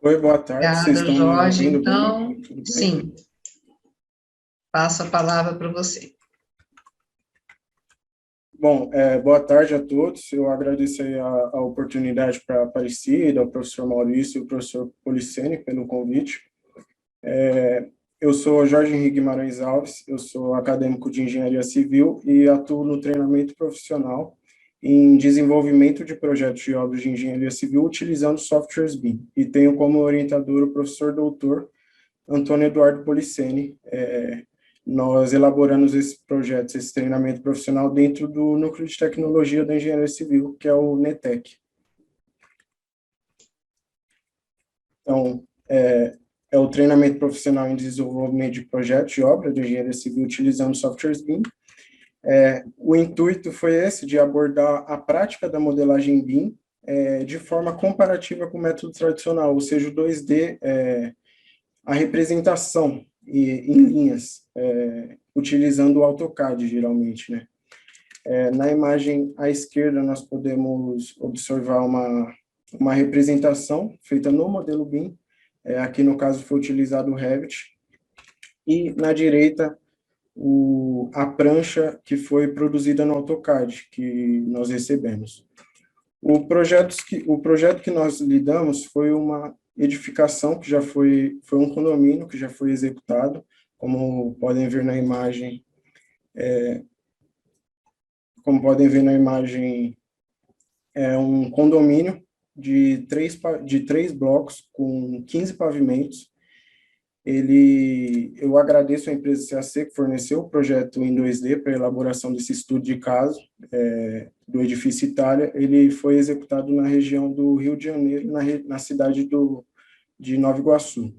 Oi, boa tarde. Obrigada, Vocês estão Jorge. me ouvindo Então, bem? Tudo bem? sim. Passo a palavra para você. Bom, boa tarde a todos. Eu agradeço aí a oportunidade para a Aparecida, ao professor Maurício e ao professor Policeni pelo convite. Eu sou Jorge Henrique Guimarães Alves, eu sou acadêmico de Engenharia Civil e atuo no treinamento profissional em desenvolvimento de projetos de obras de engenharia civil utilizando softwares BIM. E tenho como orientador o professor doutor Antônio Eduardo Policeni. Nós elaboramos esse projeto, esse treinamento profissional dentro do Núcleo de Tecnologia da Engenharia Civil, que é o NETEC. Então, é o treinamento profissional em desenvolvimento de projetos de obra de engenharia civil utilizando softwares BIM. O intuito foi esse, de abordar a prática da modelagem BIM de forma comparativa com o método tradicional, ou seja, o 2D, a representação em linhas, utilizando o AutoCAD, geralmente, né? Na imagem à esquerda, nós podemos observar uma representação feita no modelo BIM, aqui no caso foi utilizado o Revit, e na direita, a prancha que foi produzida no AutoCAD, que nós recebemos. O projeto que nós lidamos foi uma edificação que já foi um condomínio que já foi executado, como podem ver na imagem, é um condomínio de três blocos com 15 pavimentos. Eu agradeço a empresa CAC que forneceu o projeto em 2D para a elaboração desse estudo de caso do edifício Itália. Ele foi executado na região do Rio de Janeiro, na cidade de Nova Iguaçu.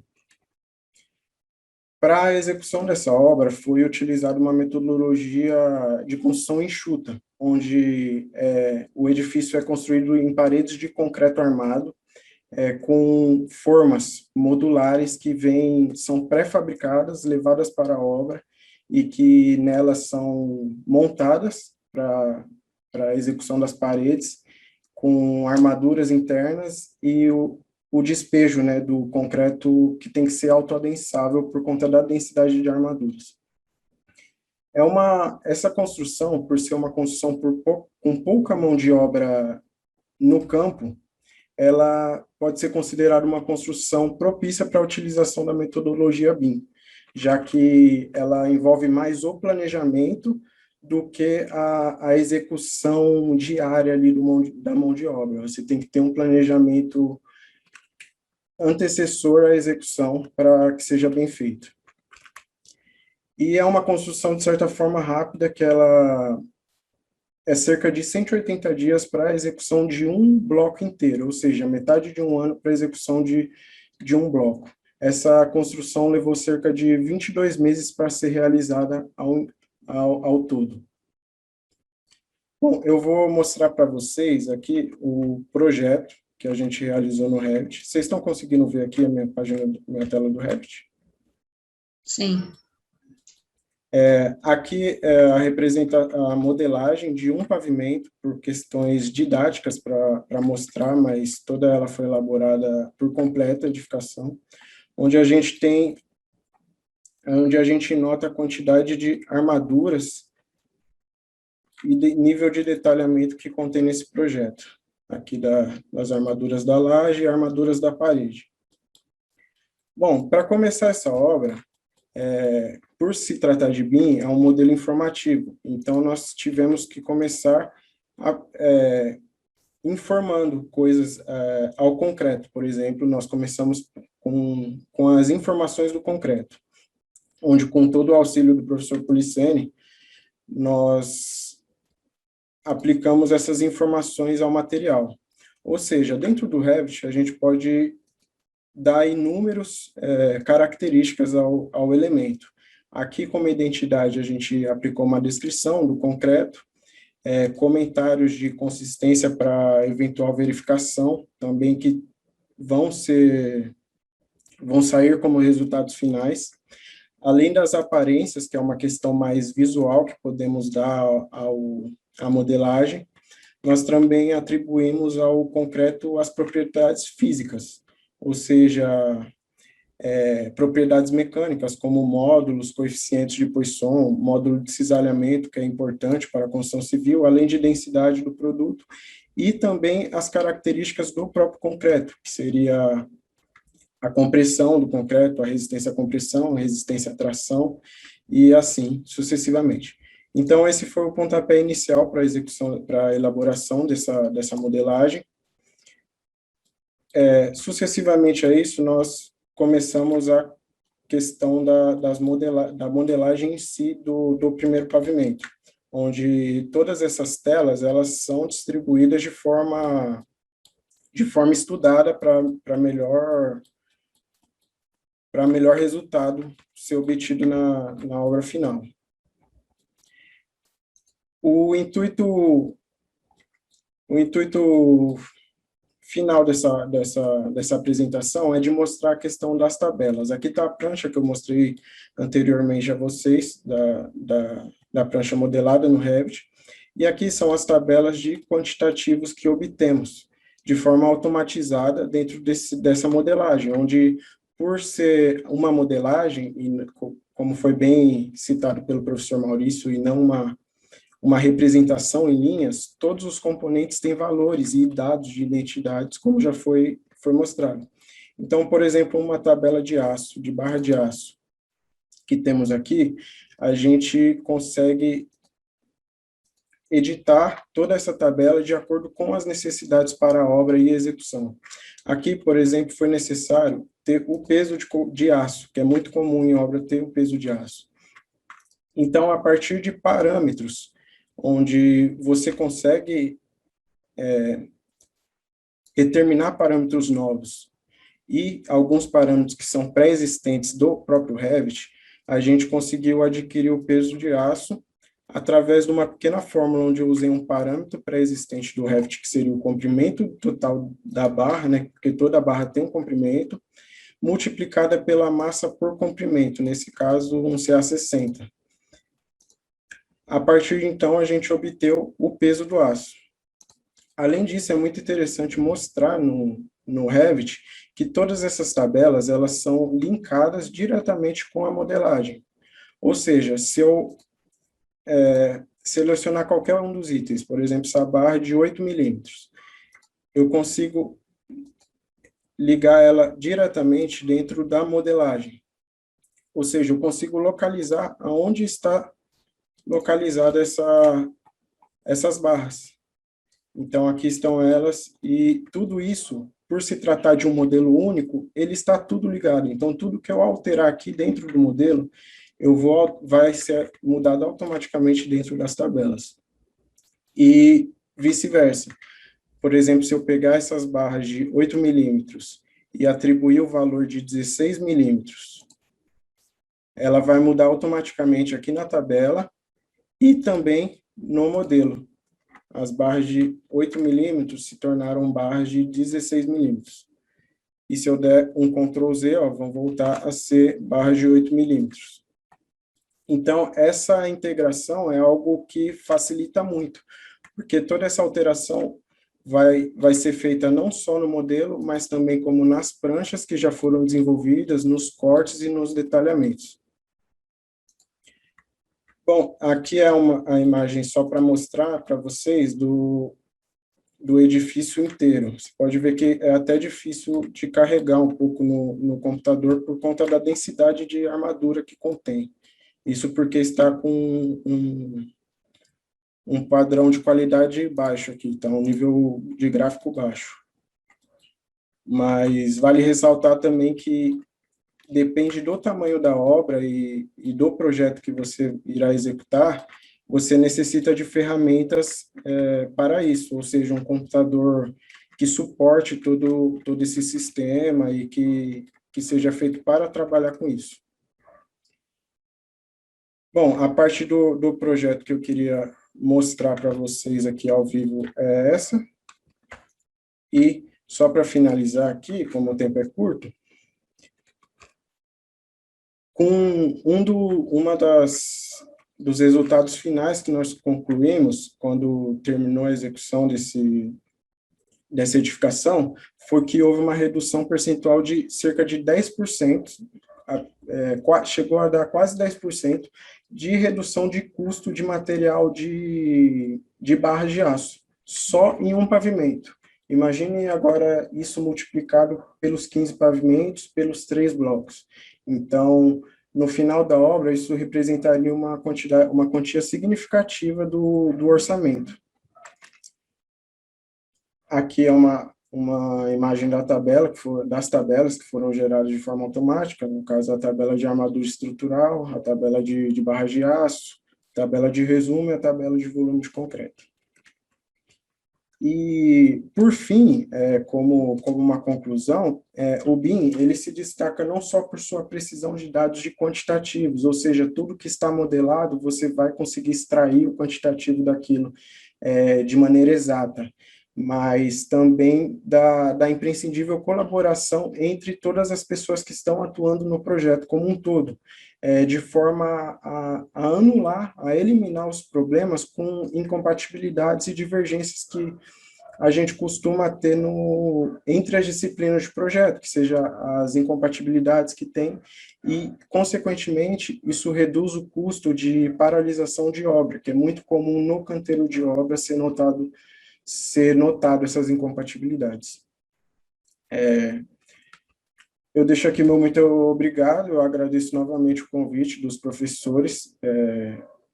Para a execução dessa obra, foi utilizada uma metodologia de construção enxuta, onde o edifício é construído em paredes de concreto armado, com formas modulares que são pré-fabricadas, levadas para a obra, e que nelas são montadas para a execução das paredes, com armaduras internas e o despejo, né, do concreto, que tem que ser autoadensável por conta da densidade de armaduras. Essa construção, por ser uma construção com pouca mão de obra no campo, ela pode ser considerada uma construção propícia para a utilização da metodologia BIM, já que ela envolve mais o planejamento do que a execução diária ali da mão de obra. Você tem que ter um planejamento antecessor à execução para que seja bem feito. E é uma construção, de certa forma, rápida, que ela é cerca de 180 dias para a execução de um bloco inteiro, ou seja, metade de um ano para a execução de um bloco. Essa construção levou cerca de 22 meses para ser realizada ao todo. Bom, eu vou mostrar para vocês aqui o projeto que a gente realizou no Revit. Vocês estão conseguindo ver aqui a minha página, minha tela do Revit? Sim. Aqui representa a modelagem de um pavimento por questões didáticas para mostrar, mas toda ela foi elaborada por completa edificação, onde a gente nota a quantidade de armaduras e nível de detalhamento que contém nesse projeto. Aqui das armaduras da laje e armaduras da parede. Bom, para começar essa obra, por se tratar de BIM, é um modelo informativo. Então, nós tivemos que começar informando coisas ao concreto. Por exemplo, nós começamos com as informações do concreto, onde, com todo o auxílio do professor Policeni, nós aplicamos essas informações ao material. Ou seja, dentro do Revit, a gente pode dar inúmeras características ao elemento. Aqui, como identidade, a gente aplicou uma descrição do concreto, comentários de consistência para eventual verificação, também que vão sair como resultados finais, além das aparências, que é uma questão mais visual que podemos dar à modelagem. Nós também atribuímos ao concreto as propriedades físicas, ou seja, propriedades mecânicas, como módulos, coeficientes de Poisson, módulo de cisalhamento, que é importante para a construção civil, além de densidade do produto, e também as características do próprio concreto, que seria a compressão do concreto, a resistência à compressão, a resistência à tração, e assim sucessivamente. Então, esse foi o pontapé inicial para a execução, para a elaboração dessa modelagem. Sucessivamente a isso, nós começamos a questão da modelagem em si do primeiro pavimento, onde todas essas telas, elas são distribuídas de forma estudada para melhor resultado ser obtido na obra final. O intuito final dessa apresentação é de mostrar a questão das tabelas. Aqui está a prancha que eu mostrei anteriormente a vocês, da prancha modelada no Revit, e aqui são as tabelas de quantitativos que obtemos de forma automatizada dentro dessa modelagem, onde, por ser uma modelagem, e como foi bem citado pelo professor Maurício, e não uma representação em linhas, todos os componentes têm valores e dados de identidades, como já foi mostrado. Então, por exemplo, uma tabela de aço, de barra de aço, que temos aqui, a gente consegue editar toda essa tabela de acordo com as necessidades para a obra e execução. Aqui, por exemplo, foi necessário ter o peso de aço, que é muito comum em obra ter o peso de aço. Então, a partir de parâmetros, onde você consegue determinar parâmetros novos e alguns parâmetros que são pré-existentes do próprio Revit, a gente conseguiu adquirir o peso de aço através de uma pequena fórmula onde eu usei um parâmetro pré-existente do Revit, que seria o comprimento total da barra, né, porque toda barra tem um comprimento, multiplicada pela massa por comprimento, nesse caso, um CA60. A partir de então, a gente obteve o peso do aço. Além disso, é muito interessante mostrar no Revit que todas essas tabelas, elas são linkadas diretamente com a modelagem. Ou seja, se eu selecionar qualquer um dos itens, por exemplo, essa barra de 8 milímetros, eu consigo ligar ela diretamente dentro da modelagem. Ou seja, eu consigo localizar aonde está localizada essas barras. Então, aqui estão elas, e tudo isso, por se tratar de um modelo único, ele está tudo ligado. Então, tudo que eu alterar aqui dentro do modelo, vai ser mudado automaticamente dentro das tabelas. E vice-versa. Por exemplo, se eu pegar essas barras de 8 milímetros e atribuir o valor de 16 milímetros, ela vai mudar automaticamente aqui na tabela e também no modelo. as barras de 8 milímetros se tornaram barras de 16 milímetros. E se eu der um Ctrl Z, ó, vão voltar a ser barras de 8 milímetros. Então, essa integração é algo que facilita muito, porque toda essa alteração vai ser feita não só no modelo, mas também como nas pranchas que já foram desenvolvidas, nos cortes e nos detalhamentos. Bom, aqui é a imagem só para mostrar para vocês do edifício inteiro. Você pode ver que é até difícil de carregar um pouco no computador por conta da densidade de armadura que contém. Isso porque está com um padrão de qualidade baixo aqui, então um nível de gráfico baixo. Mas vale ressaltar também que depende do tamanho da obra e do projeto que você irá executar, você necessita de ferramentas para isso, ou seja, um computador que suporte todo esse sistema e que seja feito para trabalhar com isso. Bom, a parte do projeto que eu queria mostrar para vocês aqui ao vivo é essa. E só para finalizar aqui, como o tempo é curto, com dos resultados finais que nós concluímos quando terminou a execução dessa edificação, foi que houve uma redução percentual de cerca de 10%, chegou a dar quase 10% de redução de custo de material de barras de aço, só em um pavimento. Imagine agora isso multiplicado pelos 15 pavimentos, pelos 3 blocos. Então, no final da obra, isso representaria uma quantia significativa do orçamento. Aqui é uma imagem da tabela, das tabelas que foram geradas de forma automática, no caso a tabela de armadura estrutural, a tabela de barras de aço, a tabela de resumo e a tabela de volume de concreto. E, por fim, como uma conclusão, o BIM ele se destaca não só por sua precisão de dados de quantitativos, ou seja, tudo que está modelado, você vai conseguir extrair o quantitativo daquilo de maneira exata, mas também da imprescindível colaboração entre todas as pessoas que estão atuando no projeto como um todo, de forma a anular, a eliminar os problemas com incompatibilidades e divergências que a gente costuma ter entre as disciplinas de projeto, que seja as incompatibilidades que tem, e, consequentemente, isso reduz o custo de paralisação de obra, que é muito comum no canteiro de obra ser notado essas incompatibilidades. Eu deixo aqui meu muito obrigado, eu agradeço novamente o convite dos professores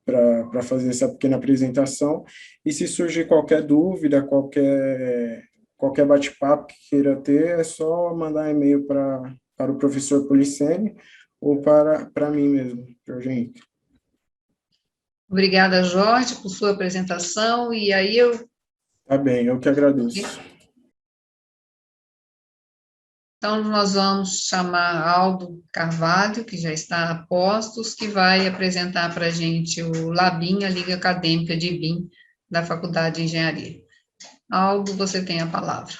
para fazer essa pequena apresentação, e se surgir qualquer dúvida, qualquer bate-papo que queira ter, é só mandar e-mail para o professor Policene ou para mim mesmo, Jorge Henrique. Obrigada, Jorge, por sua apresentação, e aí Tá bem, eu que agradeço. Então, nós vamos chamar Aldo Carvalho, que já está a postos, que vai apresentar para a gente o LABIM, a Liga Acadêmica de BIM, da Faculdade de Engenharia. Aldo, você tem a palavra.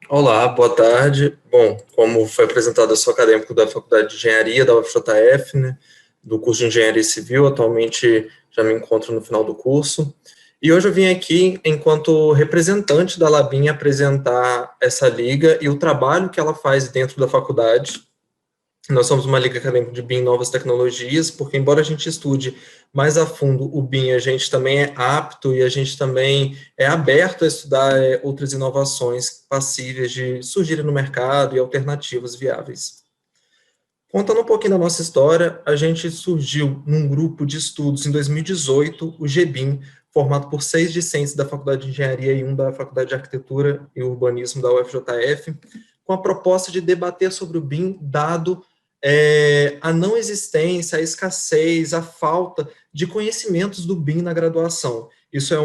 Olá, boa tarde. Bom, como foi apresentado, eu sou acadêmico da Faculdade de Engenharia, da UFJF, né, do curso de Engenharia Civil, atualmente já me encontro no final do curso. E hoje eu vim aqui, enquanto representante da LABIM, apresentar essa liga e o trabalho que ela faz dentro da faculdade. Nós somos uma liga acadêmica de BIM e Novas Tecnologias, porque embora a gente estude mais a fundo o BIM, a gente também é apto e a gente também é aberto a estudar outras inovações passíveis de surgirem no mercado e alternativas viáveis. Contando um pouquinho da nossa história, a gente surgiu num grupo de estudos em 2018, o GBIM, formado por 6 discentes da Faculdade de Engenharia e 1 da Faculdade de Arquitetura e Urbanismo da UFJF, com a proposta de debater sobre o BIM, dado a não existência, a escassez, a falta de conhecimentos do BIM na graduação. Isso é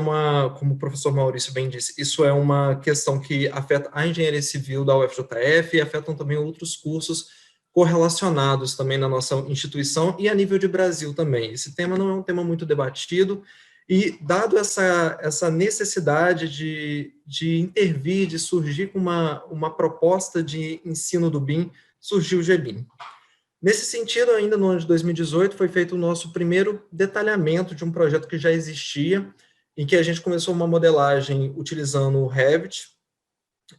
como o professor Maurício bem disse, isso é uma questão que afeta a engenharia civil da UFJF e afetam também outros cursos correlacionados também na nossa instituição e a nível de Brasil também. Esse tema não é um tema muito debatido, E, dado essa necessidade de intervir, de surgir com uma proposta de ensino do BIM, surgiu o GBIM. Nesse sentido, ainda no ano de 2018, foi feito o nosso primeiro detalhamento de um projeto que já existia, em que a gente começou uma modelagem utilizando o Revit,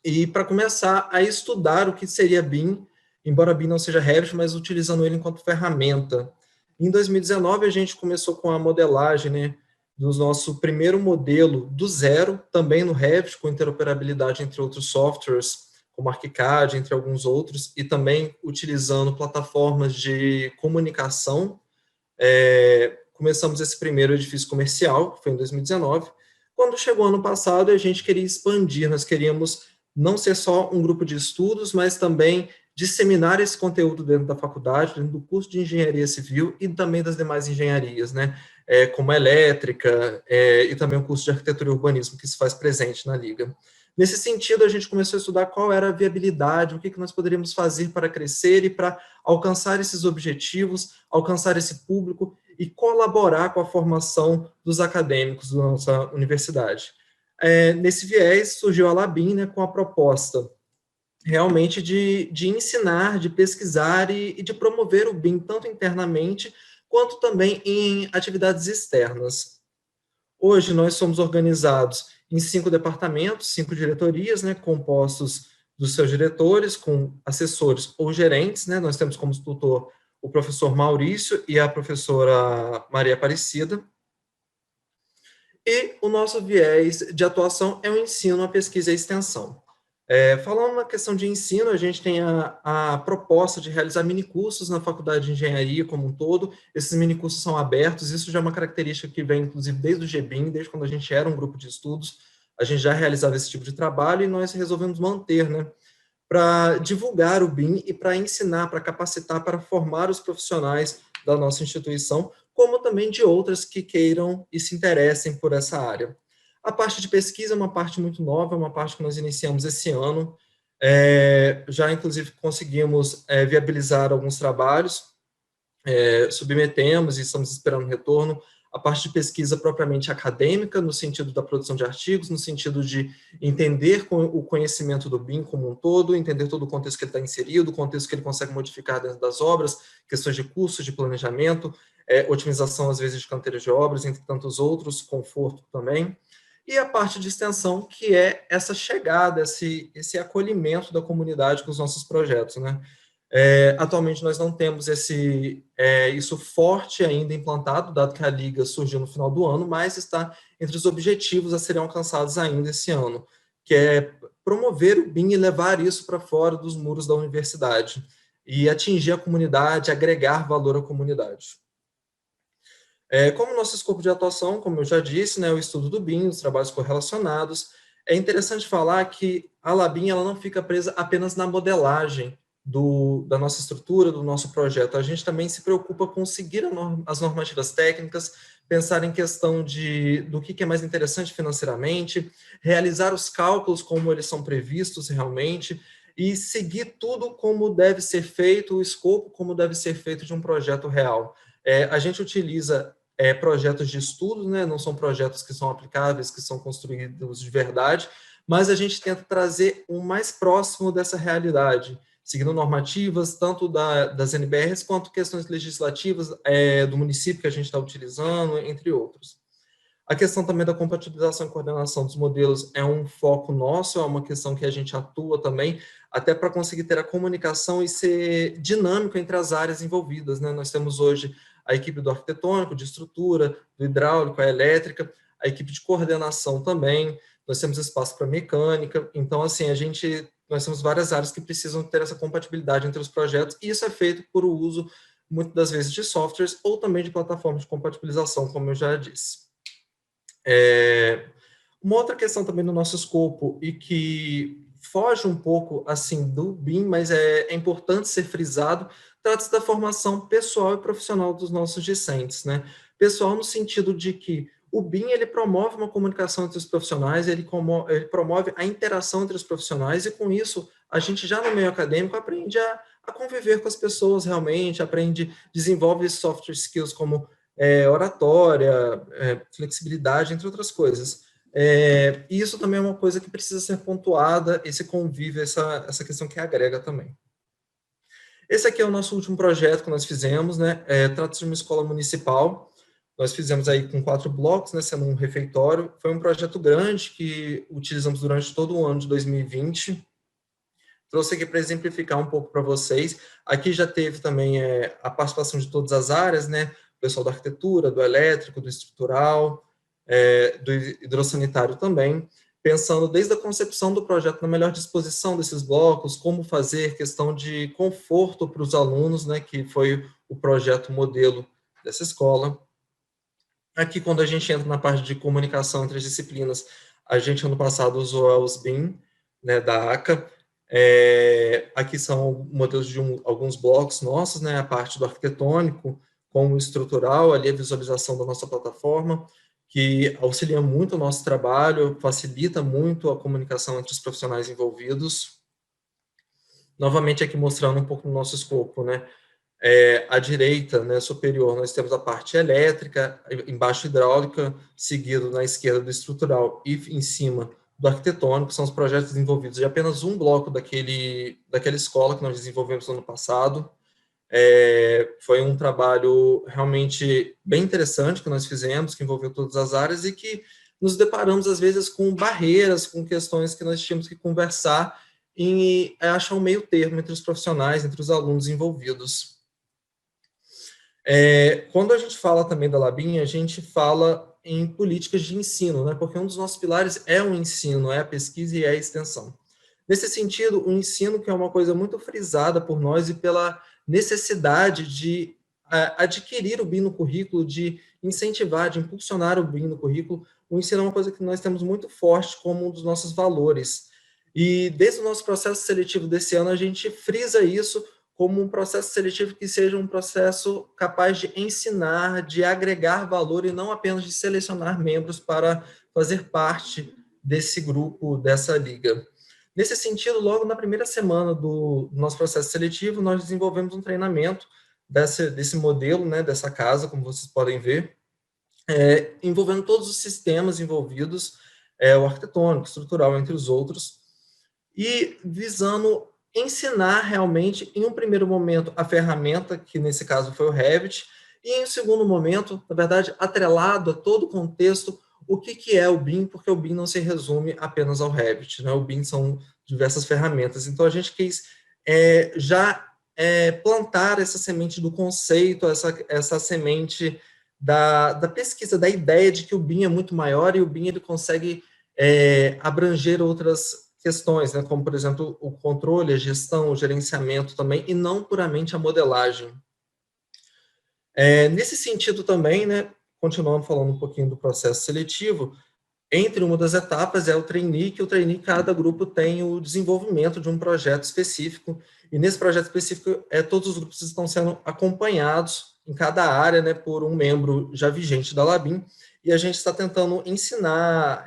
e para começar a estudar o que seria BIM, embora BIM não seja Revit, mas utilizando ele enquanto ferramenta. Em 2019, a gente começou com a modelagem, né, do nosso primeiro modelo do zero, também no Revit, com interoperabilidade entre outros softwares, como ArchiCAD, entre alguns outros, e também utilizando plataformas de comunicação. Começamos esse primeiro edifício comercial, que foi em 2019. Quando chegou o ano passado, a gente queria expandir, nós queríamos não ser só um grupo de estudos, mas também disseminar esse conteúdo dentro da faculdade, dentro do curso de engenharia civil e também das demais engenharias, né? Como a elétrica e também o curso de arquitetura e urbanismo, que se faz presente na Liga. Nesse sentido, a gente começou a estudar qual era a viabilidade, o que nós poderíamos fazer para crescer e para alcançar esses objetivos, alcançar esse público e colaborar com a formação dos acadêmicos da nossa universidade. Nesse viés, surgiu a Labim, né, com a proposta realmente de ensinar, de pesquisar e de promover o BIM, tanto internamente, quanto também em atividades externas. Hoje, nós somos organizados em 5 departamentos, 5 diretorias, né, compostos dos seus diretores, com assessores ou gerentes, né, nós temos como tutor o professor Maurício e a professora Maria Aparecida. E o nosso viés de atuação é o ensino, a pesquisa e a extensão. Falando na questão de ensino, a gente tem a proposta de realizar minicursos na Faculdade de Engenharia como um todo. Esses minicursos são abertos, isso já é uma característica que vem, inclusive, desde o GBIM, desde quando a gente era um grupo de estudos, a gente já realizava esse tipo de trabalho e nós resolvemos manter, né, para divulgar o BIM e para ensinar, para capacitar, para formar os profissionais da nossa instituição, como também de outras que queiram e se interessem por essa área. A parte de pesquisa é uma parte muito nova, é uma parte que nós iniciamos esse ano. Já, inclusive, conseguimos viabilizar alguns trabalhos, submetemos e estamos esperando retorno. A parte de pesquisa propriamente acadêmica, no sentido da produção de artigos, no sentido de entender o conhecimento do BIM como um todo, entender todo o contexto que ele está inserido, o contexto que ele consegue modificar dentro das obras, questões de custos, de planejamento, otimização, às vezes, de canteiros de obras, entre tantos outros, conforto também. E a parte de extensão, que é essa chegada, esse acolhimento da comunidade com os nossos projetos, né? Atualmente nós não temos isso forte ainda implantado, dado que a Liga surgiu no final do ano, mas está entre os objetivos a serem alcançados ainda esse ano, que é promover o BIM e levar isso para fora dos muros da universidade e atingir a comunidade, agregar valor à comunidade. Como nosso escopo de atuação, como eu já disse, né, o estudo do BIM, os trabalhos correlacionados, é interessante falar que a Labim ela não fica presa apenas na modelagem da nossa estrutura, do nosso projeto. A gente também se preocupa com seguir as normativas técnicas, pensar em questão do que é mais interessante financeiramente, realizar os cálculos como eles são previstos realmente, e seguir tudo como deve ser feito, o escopo como deve ser feito de um projeto real. A gente utiliza projetos de estudo, né? Não são projetos que são aplicáveis, que são construídos de verdade, mas a gente tenta trazer o mais próximo dessa realidade, seguindo normativas, tanto das NBRs, quanto questões legislativas do município que a gente está utilizando, entre outros. A questão também da compatibilização e coordenação dos modelos é um foco nosso, é uma questão que a gente atua também, até para conseguir ter a comunicação e ser dinâmico entre as áreas envolvidas, né? Nós temos hoje a equipe do arquitetônico, de estrutura, do hidráulico, a elétrica, a equipe de coordenação também, nós temos espaço para mecânica, então, assim, nós temos várias áreas que precisam ter essa compatibilidade entre os projetos, e isso é feito por o uso, muitas das vezes, de softwares ou também de plataformas de compatibilização, como eu já disse. Uma outra questão também do nosso escopo, e que foge um pouco, assim, do BIM, mas é importante ser frisado, trata-se da formação pessoal e profissional dos nossos discentes, né? Pessoal no sentido de que o BIM, ele promove uma comunicação entre os profissionais, ele promove a interação entre os profissionais, e com isso, a gente já no meio acadêmico aprende a conviver com as pessoas realmente, desenvolve soft skills como oratória, flexibilidade, entre outras coisas. E isso também é uma coisa que precisa ser pontuada, esse convívio, essa questão que agrega também. Esse aqui é o nosso último projeto que nós fizemos, né? Trata-se de uma escola municipal. Nós fizemos aí com 4 blocos, né, sendo um refeitório. Foi um projeto grande que utilizamos durante todo o ano de 2020. Trouxe aqui para exemplificar um pouco para vocês. Aqui já teve também a participação de todas as áreas, né? O pessoal da arquitetura, do elétrico, do estrutural, do hidrossanitário também, pensando desde a concepção do projeto na melhor disposição desses blocos, como fazer questão de conforto para os alunos, né, que foi o projeto modelo dessa escola. Aqui, quando a gente entra na parte de comunicação entre as disciplinas, a gente, ano passado, usou a USBIM, né, da ACA. Aqui são modelos de alguns blocos nossos, né, a parte do arquitetônico, com o estrutural, ali a visualização da nossa plataforma, que auxilia muito o nosso trabalho, facilita muito a comunicação entre os profissionais envolvidos. Novamente, aqui mostrando um pouco do nosso escopo, né? À direita, né, superior, nós temos a parte elétrica, embaixo hidráulica, seguido na esquerda do estrutural e em cima do arquitetônico, são os projetos desenvolvidos de apenas um bloco daquela escola que nós desenvolvemos no ano passado. Foi um trabalho realmente bem interessante que nós fizemos, que envolveu todas as áreas e que nos deparamos, às vezes, com barreiras, com questões que nós tínhamos que conversar e achar um meio termo entre os profissionais, entre os alunos envolvidos. Quando a gente fala também da Labim, a gente fala em políticas de ensino, né? Porque um dos nossos pilares é o ensino, é a pesquisa e é a extensão. Nesse sentido, o ensino, que é uma coisa muito frisada por nós e pela necessidade de adquirir o BIM no currículo, de incentivar, de impulsionar o BIM no currículo, o ensino é uma coisa que nós temos muito forte como um dos nossos valores. E desde o nosso processo seletivo desse ano, a gente frisa isso como um processo seletivo que seja um processo capaz de ensinar, de agregar valor e não apenas de selecionar membros para fazer parte desse grupo, dessa liga. Nesse sentido, logo na primeira semana do nosso processo seletivo, nós desenvolvemos um treinamento desse modelo, né, dessa casa, como vocês podem ver, envolvendo todos os sistemas envolvidos, o arquitetônico, estrutural, entre os outros, e visando ensinar realmente, em um primeiro momento, a ferramenta, que nesse caso foi o Revit, e em um segundo momento, na verdade, atrelado a todo o contexto, o que é o BIM, porque o BIM não se resume apenas ao Revit, né? O BIM são diversas ferramentas. Então, a gente quis plantar essa semente do conceito, essa semente da pesquisa, da ideia de que o BIM é muito maior e o BIM ele consegue abranger outras questões, né? Como, por exemplo, o controle, a gestão, o gerenciamento também, e não puramente a modelagem. Nesse sentido também, né, continuando falando um pouquinho do processo seletivo, entre uma das etapas é o trainee, que o trainee, cada grupo tem o desenvolvimento de um projeto específico, e nesse projeto específico, todos os grupos estão sendo acompanhados em cada área, né, por um membro já vigente da Labim, e a gente está tentando ensinar,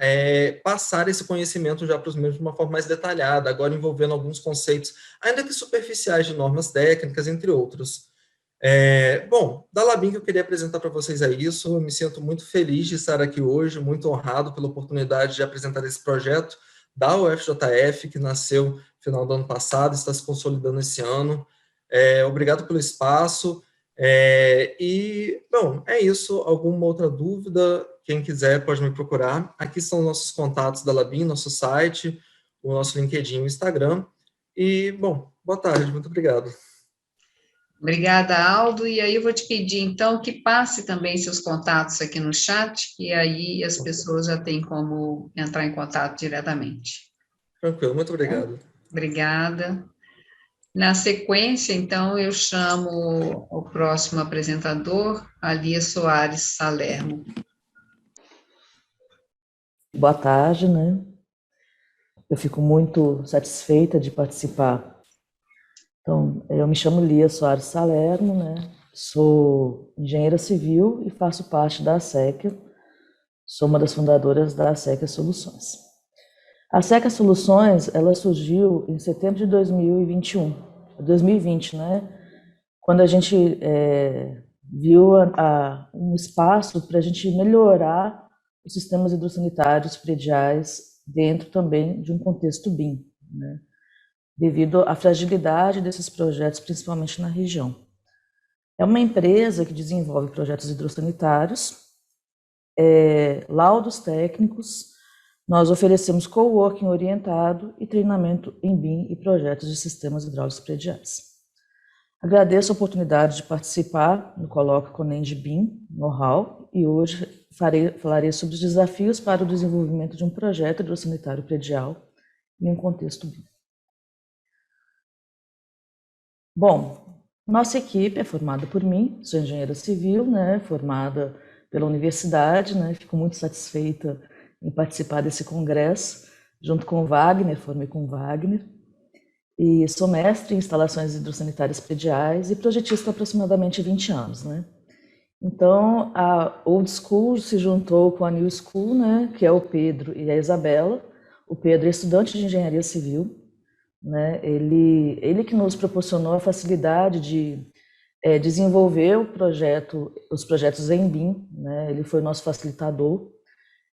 passar esse conhecimento já para os membros de uma forma mais detalhada, agora envolvendo alguns conceitos, ainda que superficiais, de normas técnicas, entre outros. Bom, da Labim que eu queria apresentar para vocês é isso. Eu me sinto muito feliz de estar aqui hoje, muito honrado pela oportunidade de apresentar esse projeto da UFJF, que nasceu no final do ano passado, está se consolidando esse ano. Obrigado pelo espaço. Bom, é isso. Alguma outra dúvida? Quem quiser pode me procurar. Aqui são nossos contatos da Labim, nosso site, o nosso LinkedIn e o Instagram. E, bom, boa tarde, muito obrigado. Obrigada, Aldo. E aí eu vou te pedir, então, que passe também seus contatos aqui no chat, e aí as pessoas já têm como entrar em contato diretamente. Tranquilo, muito obrigado. Obrigada. Na sequência, então, eu chamo o próximo apresentador, a Lia Soares Salermo. Boa tarde, né? Eu fico muito satisfeita de participar. Então, eu me chamo Lia Soares Salermo, né? Sou engenheira civil e faço parte da ASECA. Sou uma das fundadoras da ASECA Soluções. A ASECA Soluções, ela surgiu em setembro de 2020, né? Quando a gente viu um espaço para a gente melhorar os sistemas hidrossanitários prediais dentro também de um contexto BIM, né? Devido à fragilidade desses projetos, principalmente na região. É uma empresa que desenvolve projetos hidrossanitários, laudos técnicos, nós oferecemos coworking orientado e treinamento em BIM e projetos de sistemas hidráulicos prediais. Agradeço a oportunidade de participar no colóquio Conenge BIM Know-how e hoje falarei sobre os desafios para o desenvolvimento de um projeto hidrossanitário predial em um contexto BIM. Bom, nossa equipe é formada por mim, sou engenheira civil, né, formada pela universidade, né, fico muito satisfeita em participar desse congresso, junto com o Wagner, formei com o Wagner, e sou mestre em instalações hidrossanitárias prediais e projetista há aproximadamente 20 anos, né. Então, a Old School se juntou com a New School, né, que é o Pedro e a Isabela. O Pedro é estudante de engenharia civil, né, ele que nos proporcionou a facilidade de desenvolver os projetos em BIM, né, ele foi o nosso facilitador.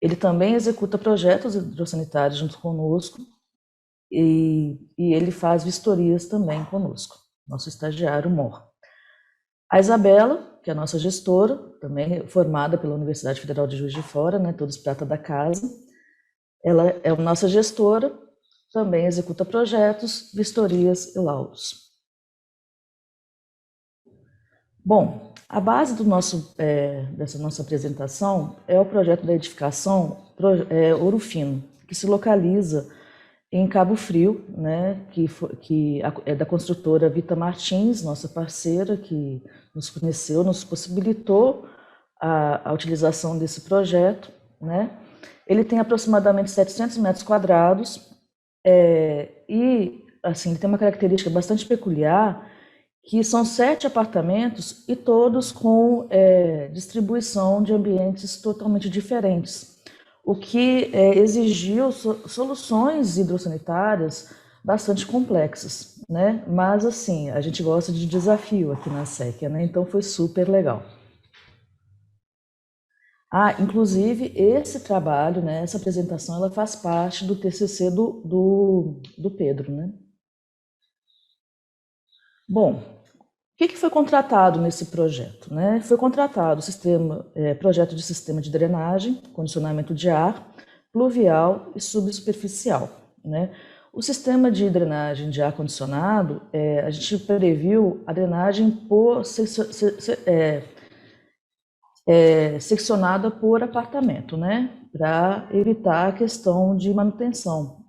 Ele também executa projetos hidrossanitários junto conosco e ele faz vistorias também conosco, nosso estagiário MOR. A Isabela, que é a nossa gestora, também formada pela Universidade Federal de Juiz de Fora, né, todos prata da casa, ela é a nossa gestora, também executa projetos, vistorias e laudos. Bom, a base dessa nossa apresentação é o projeto da edificação Ouro Fino, que se localiza em Cabo Frio, né, que é da construtora Vita Martins, nossa parceira, que nos conheceu, nos possibilitou a utilização desse projeto, né. Ele tem aproximadamente 700 metros quadrados e, assim, ele tem uma característica bastante peculiar, que são 7 apartamentos e todos com distribuição de ambientes totalmente diferentes, o que exigiu soluções hidrossanitárias bastante complexas, né? Mas, assim, a gente gosta de desafio aqui na SEC, né? Então foi super legal. Inclusive, esse trabalho, né, essa apresentação, ela faz parte do TCC do Pedro, né? Bom, o que foi contratado nesse projeto, né? Foi contratado projeto de sistema de drenagem, condicionamento de ar, pluvial e subsuperficial, né? O sistema de drenagem de ar condicionado, a gente previu a drenagem seccionada por apartamento, né? Para evitar a questão de manutenção,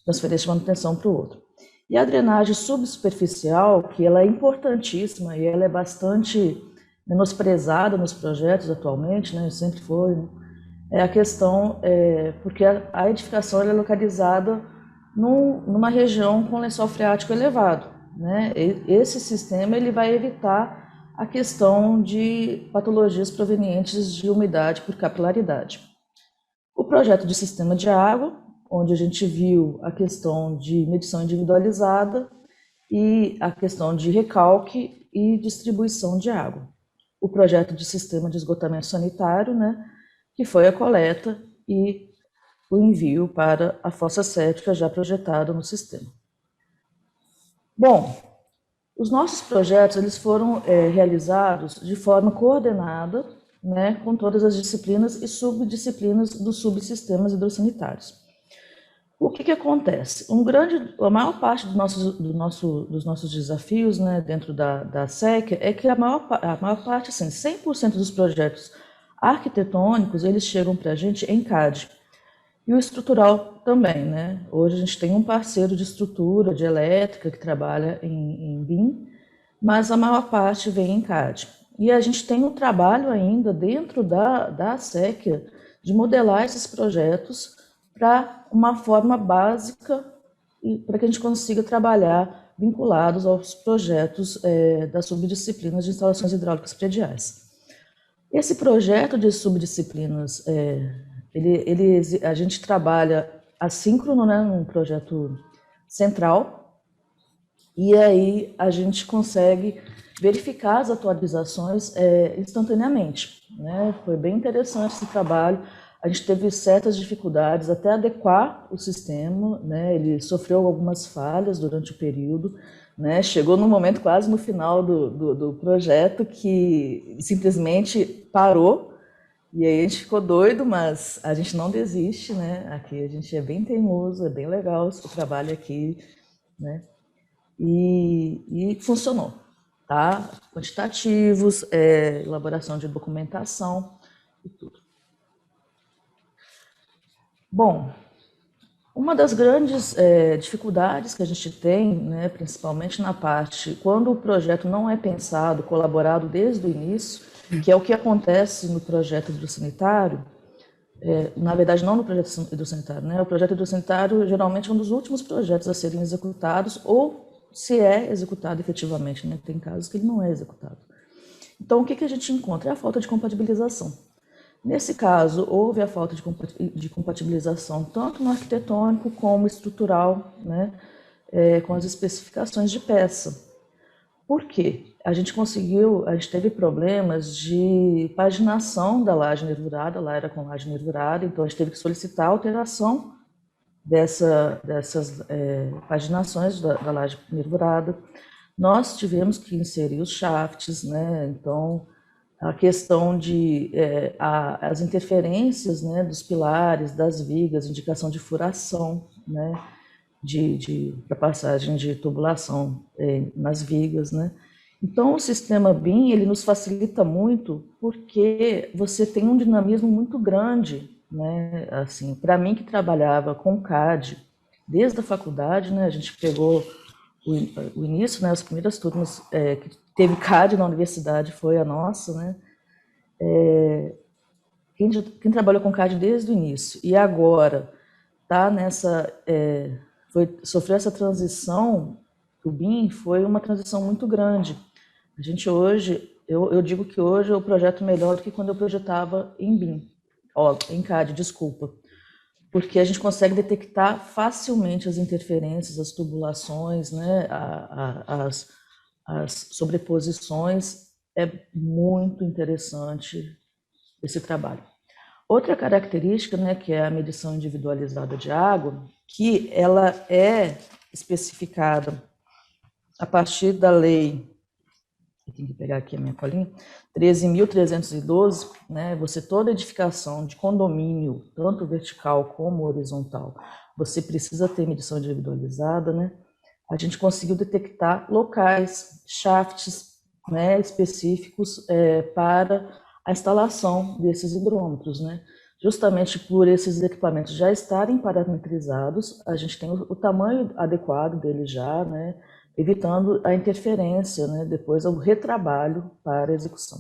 transferência de manutenção para o outro. E a drenagem subsuperficial, que ela é importantíssima e ela é bastante menosprezada nos projetos atualmente, né? Sempre foi, né? É a questão, porque a edificação ela é localizada numa região com lençol freático elevado, né? Esse sistema ele vai evitar a questão de patologias provenientes de umidade por capilaridade. O projeto de sistema de água, onde a gente viu a questão de medição individualizada e a questão de recalque e distribuição de água. O projeto de sistema de esgotamento sanitário, né, que foi a coleta e o envio para a fossa séptica já projetada no sistema. Bom, os nossos projetos eles foram realizados de forma coordenada, né, com todas as disciplinas e subdisciplinas dos subsistemas hidrossanitários. O que acontece? A maior parte dos nossos desafios, né, dentro da SEC é que a maior parte, assim, 100% dos projetos arquitetônicos, eles chegam para a gente em CAD. E o estrutural também, né? Hoje a gente tem um parceiro de estrutura, de elétrica, que trabalha em BIM, mas a maior parte vem em CAD. E a gente tem um trabalho ainda dentro da SEC de modelar esses projetos para uma forma básica e para que a gente consiga trabalhar vinculados aos projetos das subdisciplinas de instalações hidráulicas prediais. Esse projeto de subdisciplinas, a gente trabalha assíncrono, né, num projeto central, e aí a gente consegue verificar as atualizações instantaneamente, né? Foi bem interessante esse trabalho. A gente teve certas dificuldades até adequar o sistema, né? Ele sofreu algumas falhas durante o período, né? Chegou no momento quase no final do projeto que simplesmente parou, e aí a gente ficou doido, mas a gente não desiste, né? Aqui a gente é bem teimoso, é bem legal o trabalho aqui, né? E funcionou, tá? Quantitativos, elaboração de documentação e tudo. Bom, uma das grandes dificuldades que a gente tem, né, principalmente na parte, quando o projeto não é pensado, colaborado desde o início, que é o que acontece no projeto hidrossanitário, na verdade não no projeto hidrossanitário, né? O projeto hidrossanitário geralmente é um dos últimos projetos a serem executados, ou se é executado efetivamente, né? Tem casos que ele não é executado. Então, o que a gente encontra? É a falta de compatibilização. Nesse caso, houve a falta de compatibilização tanto no arquitetônico como estrutural, né? Com as especificações de peça. Por quê? A gente teve problemas de paginação da laje nervurada, lá era com laje nervurada, então a gente teve que solicitar alteração dessas paginações da laje nervurada. Nós tivemos que inserir os shafts, né? Então, a questão de as interferências, né, dos pilares, das vigas, indicação de furação, né, para passagem de tubulação nas vigas, né. Então, o sistema BIM, ele nos facilita muito porque você tem um dinamismo muito grande, né, assim, para mim que trabalhava com CAD desde a faculdade, né, a gente pegou o início, né, as primeiras turmas que teve CAD na universidade foi a nossa, né, quem trabalhou com CAD desde o início e agora tá sofreu essa transição, o BIM foi uma transição muito grande. A gente hoje, eu digo que hoje é o projeto melhor do que quando eu projetava em BIM, em CAD, desculpa, porque a gente consegue detectar facilmente as interferências, as tubulações, né, as sobreposições. É muito interessante esse trabalho. Outra característica, né, que é a medição individualizada de água, que ela é especificada a partir da lei, eu tenho que pegar aqui a minha colinha, 13.312, né, toda edificação de condomínio, tanto vertical como horizontal, você precisa ter medição individualizada, né? A gente conseguiu detectar locais, shafts, né, específicos para a instalação desses hidrômetros, né? Justamente por esses equipamentos já estarem parametrizados, a gente tem o tamanho adequado deles já, né? Evitando a interferência, né? Depois o retrabalho para a execução.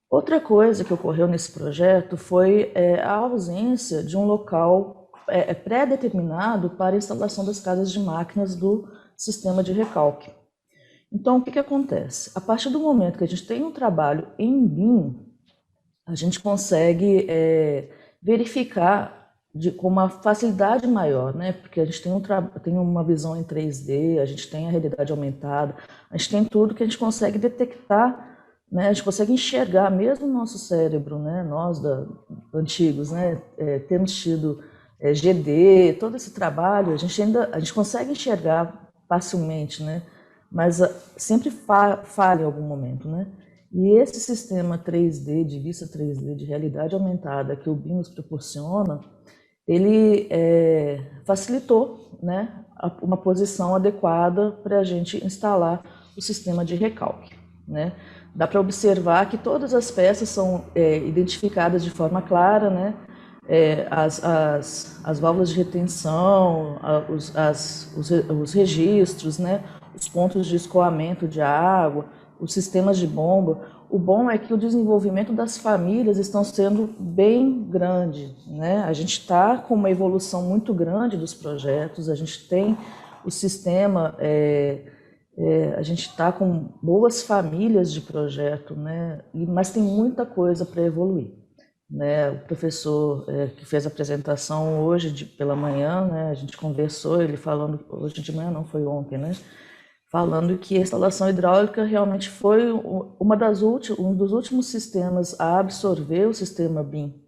Outra coisa que ocorreu nesse projeto foi a ausência de um local pré-determinado para a instalação das casas de máquinas do sistema de recalque. Então, o que acontece? A partir do momento que a gente tem um trabalho em BIM, a gente consegue verificar com uma facilidade maior, né? Porque a gente tem uma visão em 3D, a gente tem a realidade aumentada, a gente tem tudo que a gente consegue detectar, né? A gente consegue enxergar, mesmo o nosso cérebro, né? Nós antigos, né? Temos tido GD, todo esse trabalho, a gente consegue enxergar facilmente, né? Mas sempre falha em algum momento, né? E esse sistema 3D, de vista 3D, de realidade aumentada que o BIM nos proporciona, ele facilitou, né, uma posição adequada para a gente instalar o sistema de recalque, né? Dá para observar que todas as peças são identificadas de forma clara, né? As válvulas de retenção, os registros, né? Os pontos de escoamento de água, os sistemas de bomba. O bom é que o desenvolvimento das famílias estão sendo bem grande, né? A gente está com uma evolução muito grande dos projetos, a gente tem o sistema, a gente está com boas famílias de projeto, né? Mas tem muita coisa para evoluir, né? O professor que fez a apresentação hoje pela manhã, né? A gente conversou, ele falando, hoje de manhã não, foi ontem, né? falando que a instalação hidráulica realmente foi um dos últimos sistemas a absorver o sistema BIM,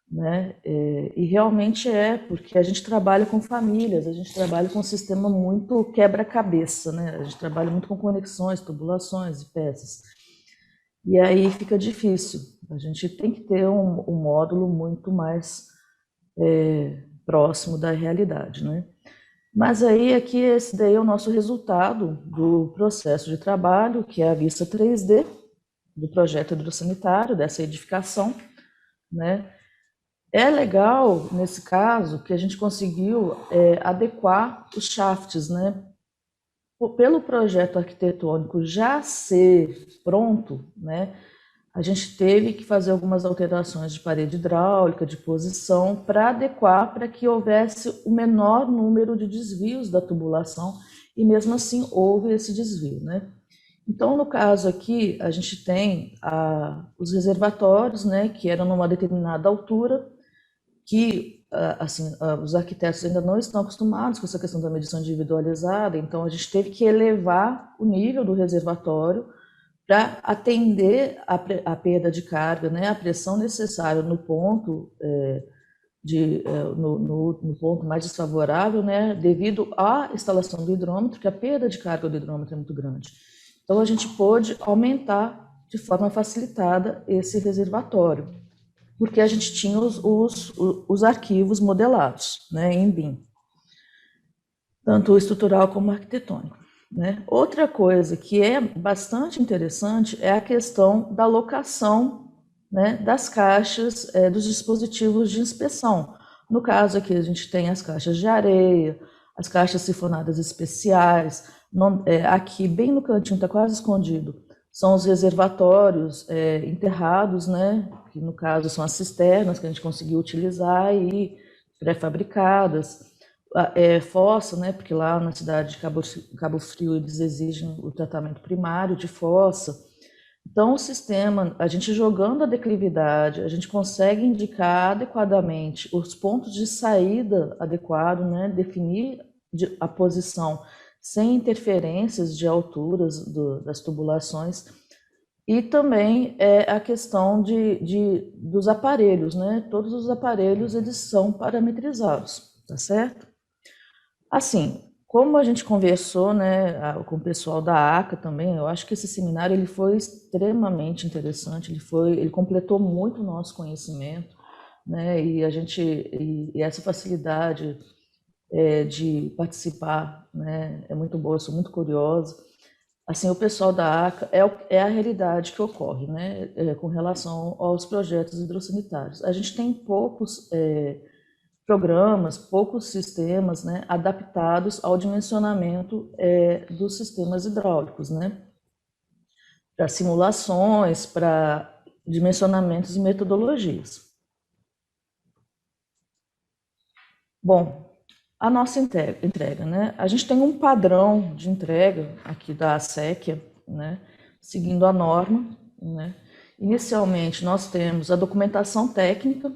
né? E realmente porque a gente trabalha com famílias, a gente trabalha com um sistema muito quebra-cabeça, né? A gente trabalha muito com conexões, tubulações e peças. E aí fica difícil. A gente tem que ter um módulo muito mais próximo da realidade, né? Mas aí aqui esse daí é o nosso resultado do processo de trabalho, que é a vista 3D do projeto hidrossanitário, dessa edificação, né? É legal, nesse caso, que a gente conseguiu adequar os shafts, né? Pelo projeto arquitetônico já ser pronto, né? A gente teve que fazer algumas alterações de parede hidráulica, de posição, para adequar para que houvesse o menor número de desvios da tubulação, e mesmo assim houve esse desvio, né? Então, no caso aqui, a gente tem os reservatórios, né, que eram numa determinada altura, que assim, os arquitetos ainda não estão acostumados com essa questão da medição individualizada, então a gente teve que elevar o nível do reservatório para atender a perda de carga, né, a pressão necessária no ponto no ponto mais desfavorável, né, devido à instalação do hidrômetro, que a perda de carga do hidrômetro é muito grande. Então a gente pôde aumentar de forma facilitada esse reservatório, porque a gente tinha os arquivos modelados, né, em BIM, tanto o estrutural como o arquitetônico. Né? Outra coisa que é bastante interessante é a questão da locação, né, das caixas dos dispositivos de inspeção. No caso aqui a gente tem as caixas de areia, as caixas sifonadas especiais, aqui bem no cantinho, está quase escondido, são os reservatórios enterrados, né, que no caso são as cisternas que a gente conseguiu utilizar e pré-fabricadas. Fossa, né, porque lá na cidade de Cabo Frio eles exigem o tratamento primário de fossa. Então o sistema, a gente jogando a declividade, a gente consegue indicar adequadamente os pontos de saída adequado, né, definir a posição sem interferências de alturas das tubulações, e também a questão dos aparelhos, né, todos os aparelhos eles são parametrizados, tá certo? Assim, como a gente conversou, né, com o pessoal da ACA também, eu acho que esse seminário ele foi extremamente interessante, ele completou muito o nosso conhecimento, né, e essa facilidade de participar, né, é muito boa, eu sou muito curiosa. Assim, o pessoal da ACA é a realidade que ocorre, né, com relação aos projetos hidrossanitários. A gente tem poucos programas, poucos sistemas, né, adaptados ao dimensionamento dos sistemas hidráulicos, né, para simulações, para dimensionamentos e metodologias. Bom, a nossa entrega, né, a gente tem um padrão de entrega aqui da ASEC, né, seguindo a norma, né. Inicialmente nós temos a documentação técnica,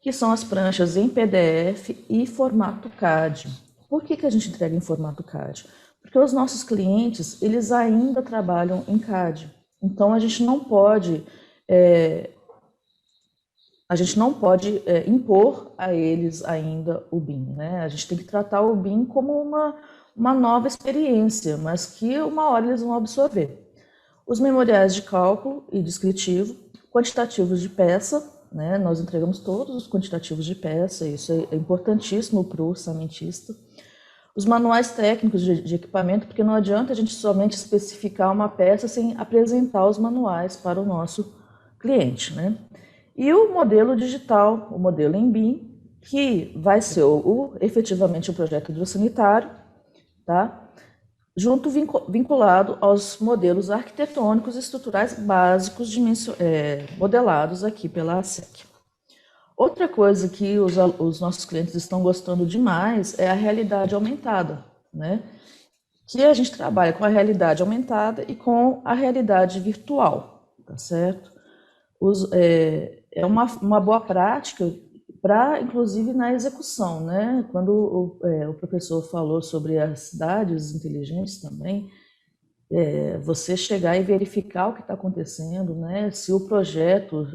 que são as pranchas em PDF e formato CAD. Por que a gente entrega em formato CAD? Porque os nossos clientes, eles ainda trabalham em CAD. Então, a gente não pode impor a eles ainda o BIM, né? A gente tem que tratar o BIM como uma nova experiência, mas que uma hora eles vão absorver. Os memoriais de cálculo e descritivo, quantitativos de peça, né, nós entregamos todos os quantitativos de peça, isso é importantíssimo para o orçamentista. Os manuais técnicos de equipamento, porque não adianta a gente somente especificar uma peça sem apresentar os manuais para o nosso cliente, né? E o modelo digital, o modelo em BIM, que vai ser efetivamente o projeto hidrossanitário, tá? Vinculado aos modelos arquitetônicos e estruturais básicos modelados aqui pela ASEC. Outra coisa que os nossos clientes estão gostando demais é a realidade aumentada, né? Que a gente trabalha com a realidade aumentada e com a realidade virtual, tá certo? É uma boa prática para, inclusive, na execução, né? Quando o professor falou sobre as cidades inteligentes também, você chegar e verificar o que está acontecendo, né? Se o projeto,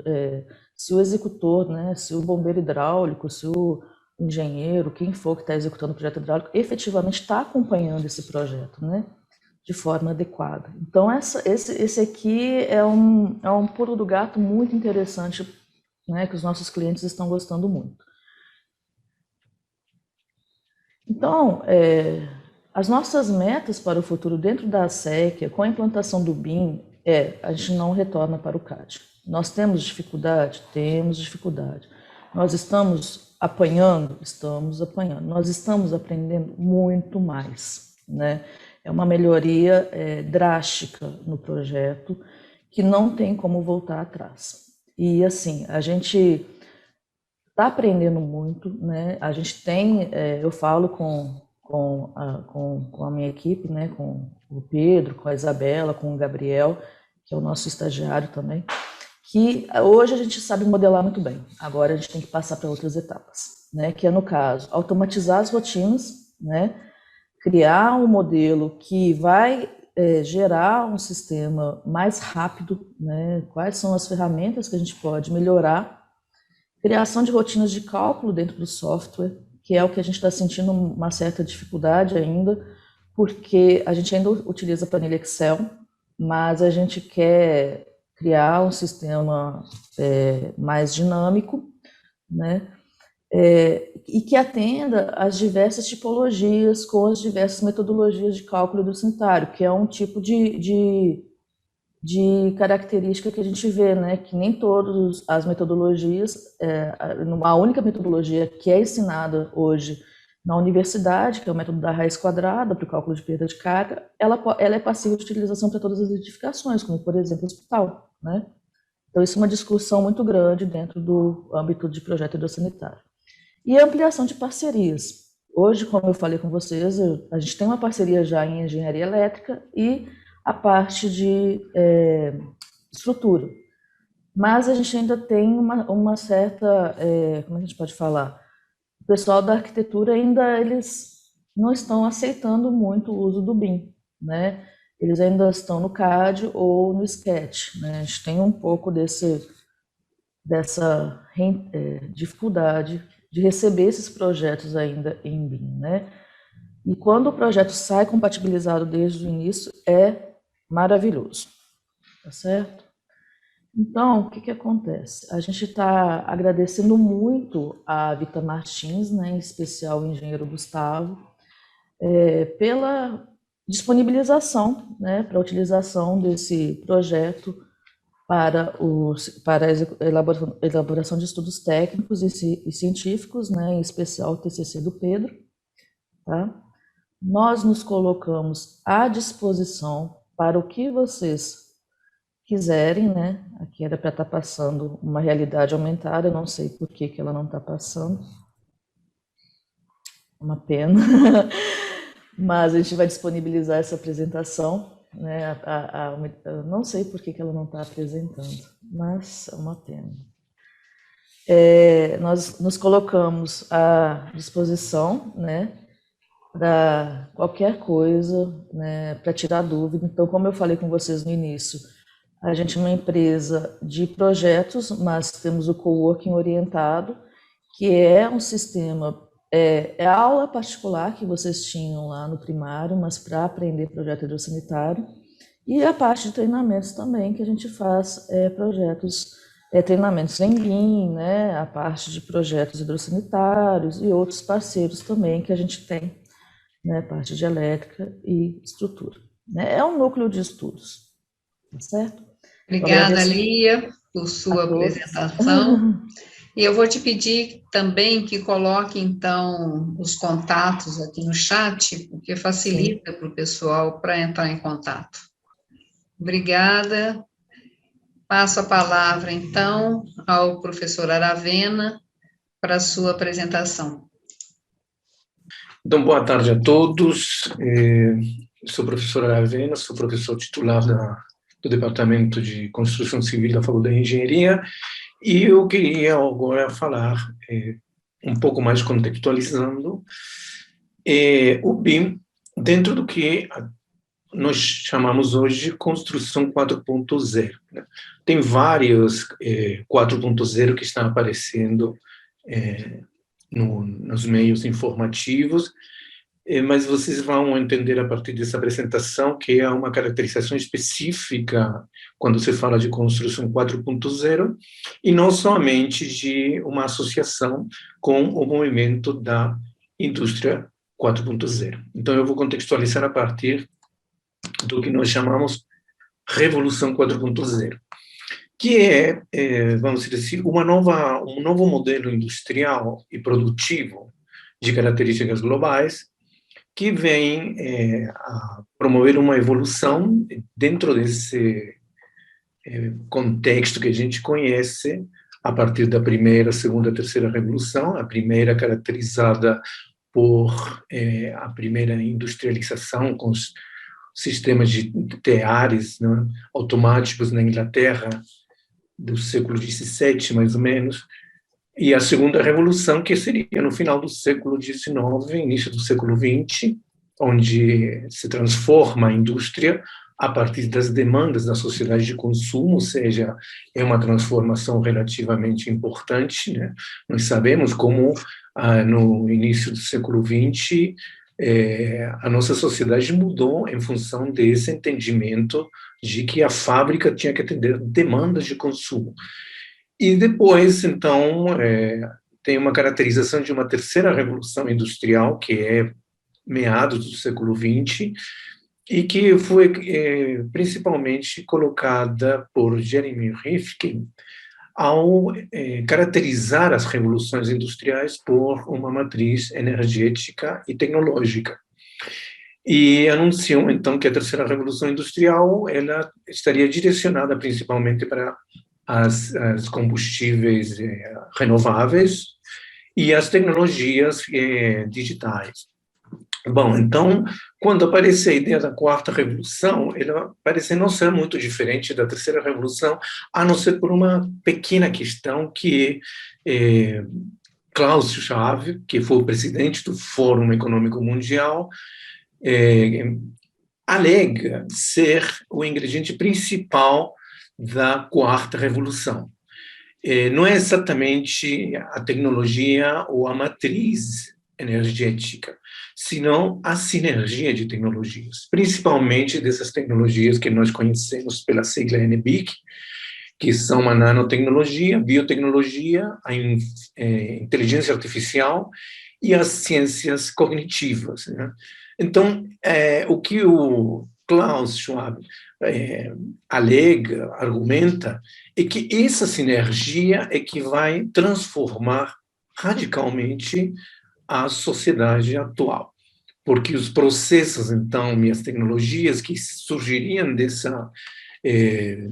se o executor, né? Se o bombeiro hidráulico, se o engenheiro, quem for que está executando o projeto hidráulico, efetivamente está acompanhando esse projeto, né? De forma adequada. Então, esse aqui é um pulo do gato muito interessante, né? Que os nossos clientes estão gostando muito. Então, as nossas metas para o futuro dentro da SECA, com a implantação do BIM, a gente não retorna para o CAD. Nós temos dificuldade? Temos dificuldade. Nós estamos apanhando? Estamos apanhando. Nós estamos aprendendo muito mais, né? É uma melhoria drástica no projeto que não tem como voltar atrás. E, assim, a gente está aprendendo muito, né? A gente tem, eu falo com a minha equipe, né? Com o Pedro, com a Isabela, com o Gabriel, que é o nosso estagiário também, que hoje a gente sabe modelar muito bem. Agora a gente tem que passar para outras etapas, né? Que é, no caso, automatizar as rotinas, né? Criar um modelo que vai gerar um sistema mais rápido, né? Quais são as ferramentas que a gente pode melhorar. Criação de rotinas de cálculo dentro do software, que é o que a gente está sentindo uma certa dificuldade ainda, porque a gente ainda utiliza a planilha Excel, mas a gente quer criar um sistema mais dinâmico, né? E que atenda às diversas tipologias com as diversas metodologias de cálculo hidrossanitário, que é um tipo de característica que a gente vê, né, que nem todas as metodologias, a única metodologia que é ensinada hoje na universidade, que é o método da raiz quadrada para o cálculo de perda de carga, ela é passível de utilização para todas as edificações, como, por exemplo, o hospital, né? Então, isso é uma discussão muito grande dentro do âmbito de projeto hidrossanitário. E a ampliação de parcerias. Hoje, como eu falei com vocês, a gente tem uma parceria já em engenharia elétrica e a parte de estrutura. Mas a gente ainda tem uma certa, como a gente pode falar, o pessoal da arquitetura ainda, eles não estão aceitando muito o uso do BIM, né? Eles ainda estão no CAD ou no Sketch, né? A gente tem um pouco dessa dificuldade de receber esses projetos ainda em BIM, né? E quando o projeto sai compatibilizado desde o início, é maravilhoso, tá certo? Então, o que acontece? A gente está agradecendo muito a Vita Martins, né, em especial o engenheiro Gustavo, pela disponibilização, né, para a utilização desse projeto para a elaboração de estudos técnicos e científicos, né, em especial o TCC do Pedro, tá? Nós nos colocamos à disposição para o que vocês quiserem, né? Aqui era para estar passando uma realidade aumentada, eu não sei por que ela não está passando. Uma pena. Mas a gente vai disponibilizar essa apresentação, né? Eu não sei por que ela não está apresentando, mas é uma pena. Nós nos colocamos à disposição, né? Para qualquer coisa, né, para tirar dúvida. Então, como eu falei com vocês no início, a gente é uma empresa de projetos, mas temos o coworking orientado, que é um sistema, é a aula particular que vocês tinham lá no primário, mas para aprender projeto hidrossanitário, e a parte de treinamentos também, que a gente faz treinamentos em BIM, né, a parte de projetos hidrossanitários e outros parceiros também que a gente tem, né, parte de elétrica e estrutura. Né? É um núcleo de estudos, tá certo? Obrigada, Lia, por sua apresentação. E eu vou te pedir também que coloque, então, os contatos aqui no chat, porque facilita para o pessoal para entrar em contato. Obrigada. Passo a palavra, então, ao professor Aravena para a sua apresentação. Então, boa tarde a todos. Sou o professor Aravena, sou professor titular do Departamento de Construção Civil da Faculdade de Engenharia, e eu queria agora falar, um pouco mais contextualizando, o BIM dentro do que nós chamamos hoje construção 4.0. Né? Tem vários 4.0 que estão aparecendo nos meios informativos, mas vocês vão entender a partir dessa apresentação que é uma caracterização específica quando se fala de construção 4.0 e não somente de uma associação com o movimento da indústria 4.0. Então, eu vou contextualizar a partir do que nós chamamos Revolução 4.0, que é, vamos dizer, um novo modelo industrial e produtivo de características globais que vem a promover uma evolução dentro desse contexto que a gente conhece a partir da primeira, segunda, terceira revolução, a primeira caracterizada por a primeira industrialização com os sistemas de teares, né, automáticos na Inglaterra, do século XVII, mais ou menos, e a segunda revolução, que seria no final do século XIX, início do século XX, onde se transforma a indústria a partir das demandas da sociedade de consumo, ou seja, é uma transformação relativamente importante, né? Nós sabemos como, no início do século XX, a nossa sociedade mudou em função desse entendimento de que a fábrica tinha que atender demandas de consumo. E depois, então, tem uma caracterização de uma terceira revolução industrial, que é meados do século XX, e que foi principalmente colocada por Jeremy Rifkin ao caracterizar as revoluções industriais por uma matriz energética e tecnológica. E anunciou, então, que a terceira revolução industrial ela estaria direcionada principalmente para as combustíveis renováveis e as tecnologias digitais. Bom, então, quando aparece a ideia da quarta revolução, ela parece não ser muito diferente da terceira revolução, a não ser por uma pequena questão que Klaus Schwab, que foi o presidente do Fórum Econômico Mundial, alega ser o ingrediente principal da quarta revolução. Não é exatamente a tecnologia ou a matriz energética, senão a sinergia de tecnologias, principalmente dessas tecnologias que nós conhecemos pela sigla NBIC, que são a nanotecnologia, a biotecnologia, a inteligência artificial e as ciências cognitivas, né? Então, o que o Klaus Schwab alega, argumenta, é que essa sinergia é que vai transformar radicalmente a sociedade atual, porque os processos, então, e as tecnologias que surgiriam dessa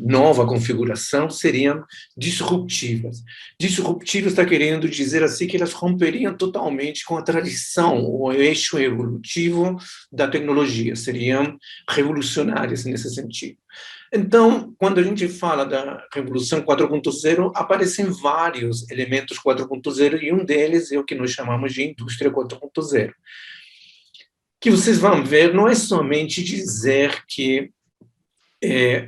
nova configuração seriam disruptivas. Disruptivas está querendo dizer assim que elas romperiam totalmente com a tradição, o eixo evolutivo da tecnologia, seriam revolucionárias nesse sentido. Então, quando a gente fala da Revolução 4.0, aparecem vários elementos 4.0 e um deles é o que nós chamamos de Indústria 4.0. Que vocês vão ver, não é somente dizer que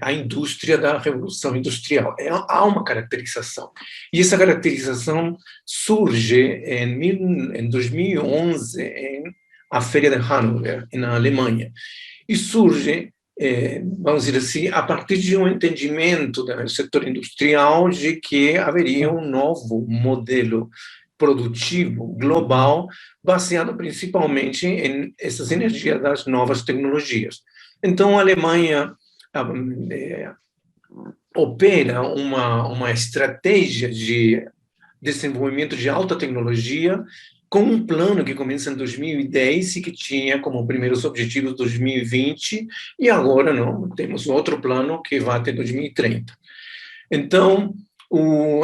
a indústria da Revolução Industrial. Há uma caracterização. E essa caracterização surge em 2011, em a Feira de Hannover, na Alemanha. E surge, vamos dizer assim, a partir de um entendimento do setor industrial de que haveria um novo modelo produtivo global baseado principalmente em essas energias das novas tecnologias. Então, a Alemanha opera uma estratégia de desenvolvimento de alta tecnologia com um plano que começa em 2010 e que tinha como primeiros objetivos 2020 e agora não, temos outro plano que vai até 2030. Então,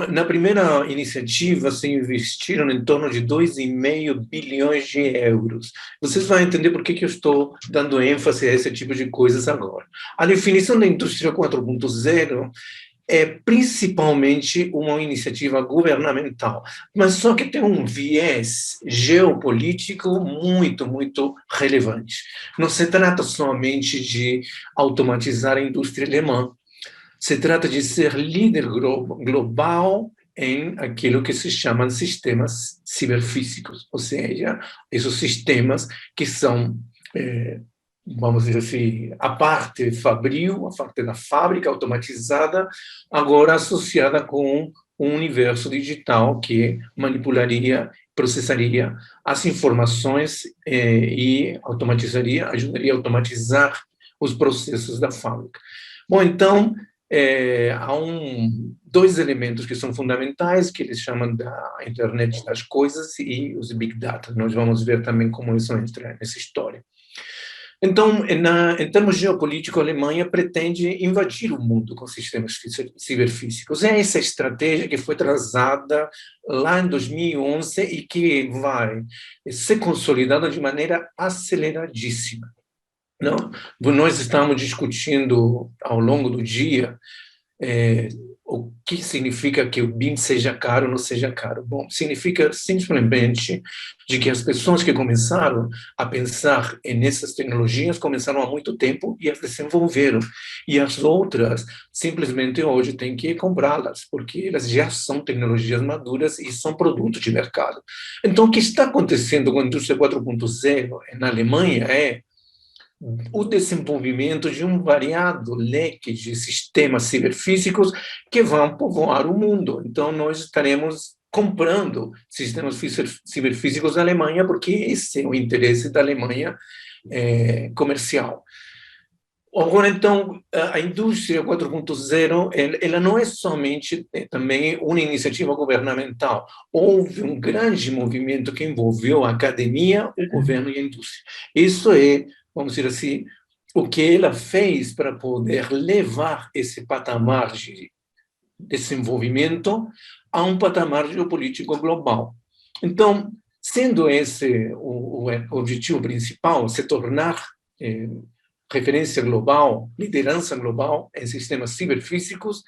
na primeira iniciativa se investiram em torno de 2,5 bilhões de euros. Vocês vão entender por que eu estou dando ênfase a esse tipo de coisas agora. A definição da indústria 4.0 é principalmente uma iniciativa governamental, mas só que tem um viés geopolítico muito, muito relevante. Não se trata somente de automatizar a indústria alemã, se trata de ser líder global em aquilo que se chamam sistemas ciberfísicos, ou seja, esses sistemas que são, vamos dizer assim, a parte fabril, a parte da fábrica automatizada, agora associada com um universo digital que manipularia, processaria as informações e automatizaria, ajudaria a automatizar os processos da fábrica. Bom, então, há dois elementos que são fundamentais, que eles chamam da internet das coisas e os big data. Nós vamos ver também como isso entra nessa história. Então, em termos geopolíticos, a Alemanha pretende invadir o mundo com sistemas ciberfísicos. É essa estratégia que foi traçada lá em 2011 e que vai ser consolidada de maneira aceleradíssima. Não? Nós estamos discutindo ao longo do dia o que significa que o BIM seja caro ou não seja caro. Bom, significa simplesmente de que as pessoas que começaram a pensar nessas tecnologias começaram há muito tempo e as desenvolveram. E as outras simplesmente hoje têm que comprá-las, porque elas já são tecnologias maduras e são produtos de mercado. Então, o que está acontecendo com a indústria 4.0 na Alemanha é o desenvolvimento de um variado leque de sistemas ciberfísicos que vão povoar o mundo. Então, nós estaremos comprando sistemas ciberfísicos da Alemanha, porque esse é o interesse da Alemanha comercial. Agora, então, a indústria 4.0, ela não é somente também uma iniciativa governamental. Houve um grande movimento que envolveu a academia, o governo e a indústria. Isso é, vamos dizer assim, o que ela fez para poder levar esse patamar de desenvolvimento a um patamar geopolítico global. Então, sendo esse o objetivo principal, se tornar referência global, liderança global em sistemas ciberfísicos,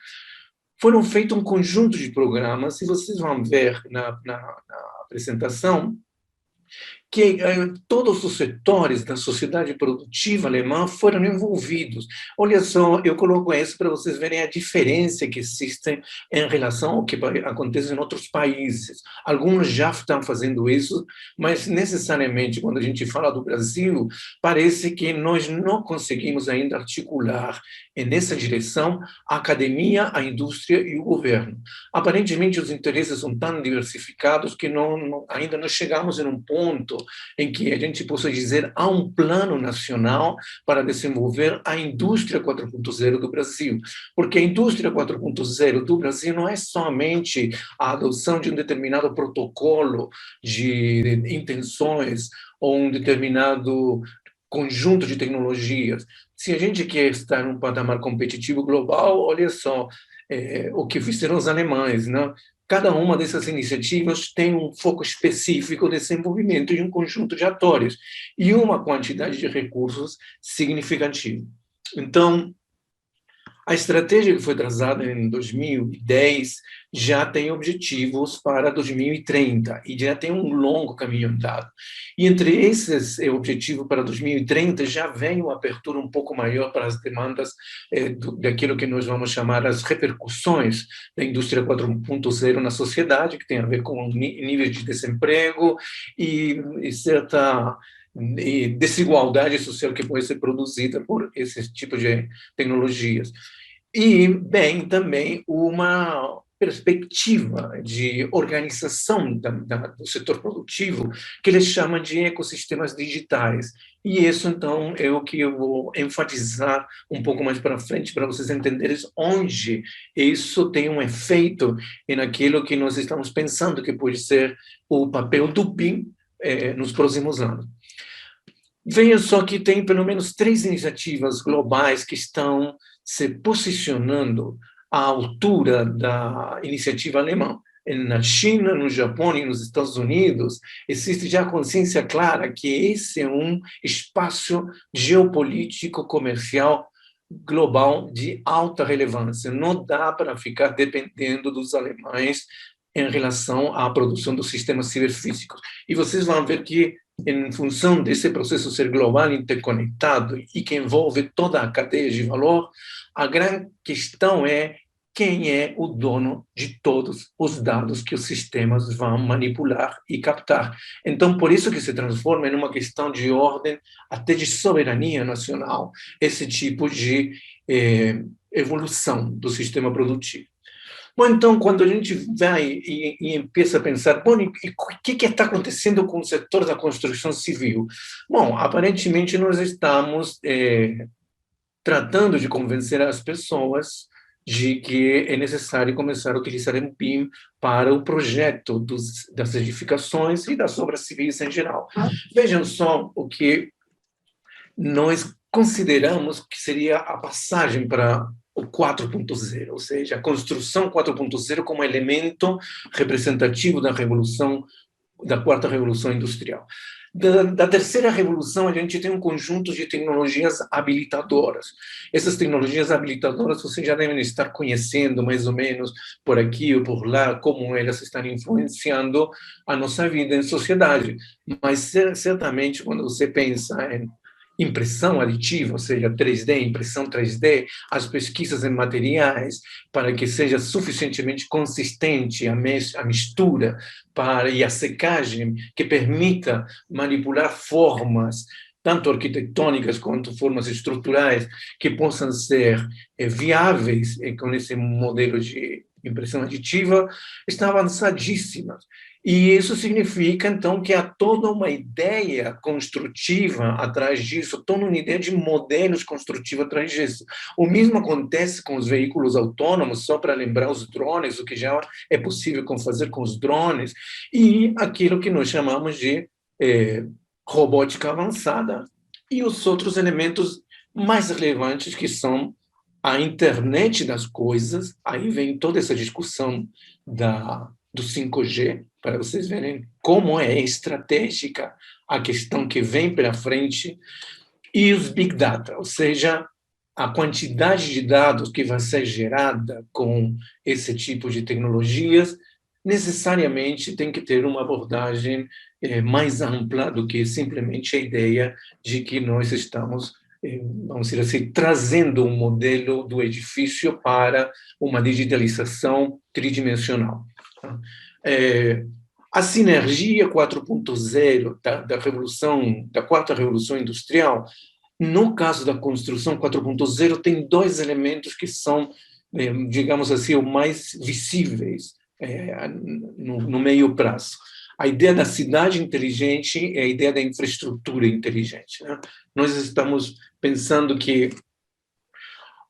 foram feitos um conjunto de programas, e vocês vão ver na apresentação, que todos os setores da sociedade produtiva alemã foram envolvidos. Olha só, eu coloco isso para vocês verem a diferença que existe em relação ao que acontece em outros países. Alguns já estão fazendo isso, mas necessariamente, quando a gente fala do Brasil, parece que nós não conseguimos ainda articular nessa direção a academia, a indústria e o governo. Aparentemente, os interesses são tão diversificados que ainda não chegamos em um ponto em que a gente possa dizer há um plano nacional para desenvolver a indústria 4.0 do Brasil. Porque a indústria 4.0 do Brasil não é somente a adoção de um determinado protocolo de intenções ou um determinado conjunto de tecnologias. Se a gente quer estar num patamar competitivo global, olha só o que fizeram os alemães, né? Cada uma dessas iniciativas tem um foco específico de desenvolvimento e um conjunto de atores e uma quantidade de recursos significativa. Então, a estratégia que foi traçada em 2010 já tem objetivos para 2030 e já tem um longo caminho andado. E entre esses objetivos para 2030 já vem uma abertura um pouco maior para as demandas daquilo que nós vamos chamar as repercussões da indústria 4.0 na sociedade, que tem a ver com níveis de desemprego e certa desigualdade social que pode ser produzida por esse tipo de tecnologias. E, bem, também uma perspectiva de organização do setor produtivo, que eles chamam de ecossistemas digitais. E isso, então, é o que eu vou enfatizar um pouco mais para frente, para vocês entenderem onde isso tem um efeito naquilo que nós estamos pensando que pode ser o papel do BIM nos próximos anos. Veja só que tem pelo menos 3 iniciativas globais que estão se posicionando à altura da iniciativa alemã. Na China, no Japão e nos Estados Unidos, existe já a consciência clara que esse é um espaço geopolítico comercial global de alta relevância. Não dá para ficar dependendo dos alemães em relação à produção dos sistemas ciberfísicos. E vocês vão ver que, em função desse processo ser global, interconectado e que envolve toda a cadeia de valor, a grande questão é quem é o dono de todos os dados que os sistemas vão manipular e captar. Então, por isso que se transforma em uma questão de ordem, até de soberania nacional, esse tipo de evolução do sistema produtivo. Bom, então, quando a gente vai e empieza a pensar, bom, e o que está acontecendo com o setor da construção civil? Bom, aparentemente nós estamos tratando de convencer as pessoas de que é necessário começar a utilizar o BIM para o projeto das edificações e das obras civis em geral. Vejam só o que nós consideramos que seria a passagem para o 4.0, ou seja, a construção 4.0 como elemento representativo da revolução, da quarta revolução industrial. Da terceira revolução, a gente tem um conjunto de tecnologias habilitadoras. Essas tecnologias habilitadoras vocês já devem estar conhecendo mais ou menos por aqui ou por lá, como elas estão influenciando a nossa vida em sociedade. Mas certamente, quando você pensa em impressão aditiva, ou seja, 3D, impressão 3D, as pesquisas em materiais, para que seja suficientemente consistente a mistura e a secagem, que permita manipular formas, tanto arquitetônicas quanto formas estruturais, que possam ser viáveis com esse modelo de impressão aditiva, estão avançadíssimas. E isso significa, então, que há toda uma ideia construtiva atrás disso, toda uma ideia de modelos construtivos atrás disso. O mesmo acontece com os veículos autônomos, só para lembrar os drones, o que já é possível fazer com os drones, e aquilo que nós chamamos de robótica avançada, e os outros elementos mais relevantes, que são a internet das coisas. Aí vem toda essa discussão do 5G, para vocês verem como é estratégica a questão que vem pela frente, e os Big Data, ou seja, a quantidade de dados que vai ser gerada com esse tipo de tecnologias, necessariamente tem que ter uma abordagem mais ampla do que simplesmente a ideia de que nós estamos, vamos dizer assim, trazendo um modelo do edifício para uma digitalização tridimensional. A sinergia 4.0 da quarta revolução industrial, no caso da construção 4.0, tem dois elementos que são, digamos assim, os mais visíveis no meio prazo. A ideia da cidade inteligente e a ideia da infraestrutura inteligente, né? Nós estamos pensando que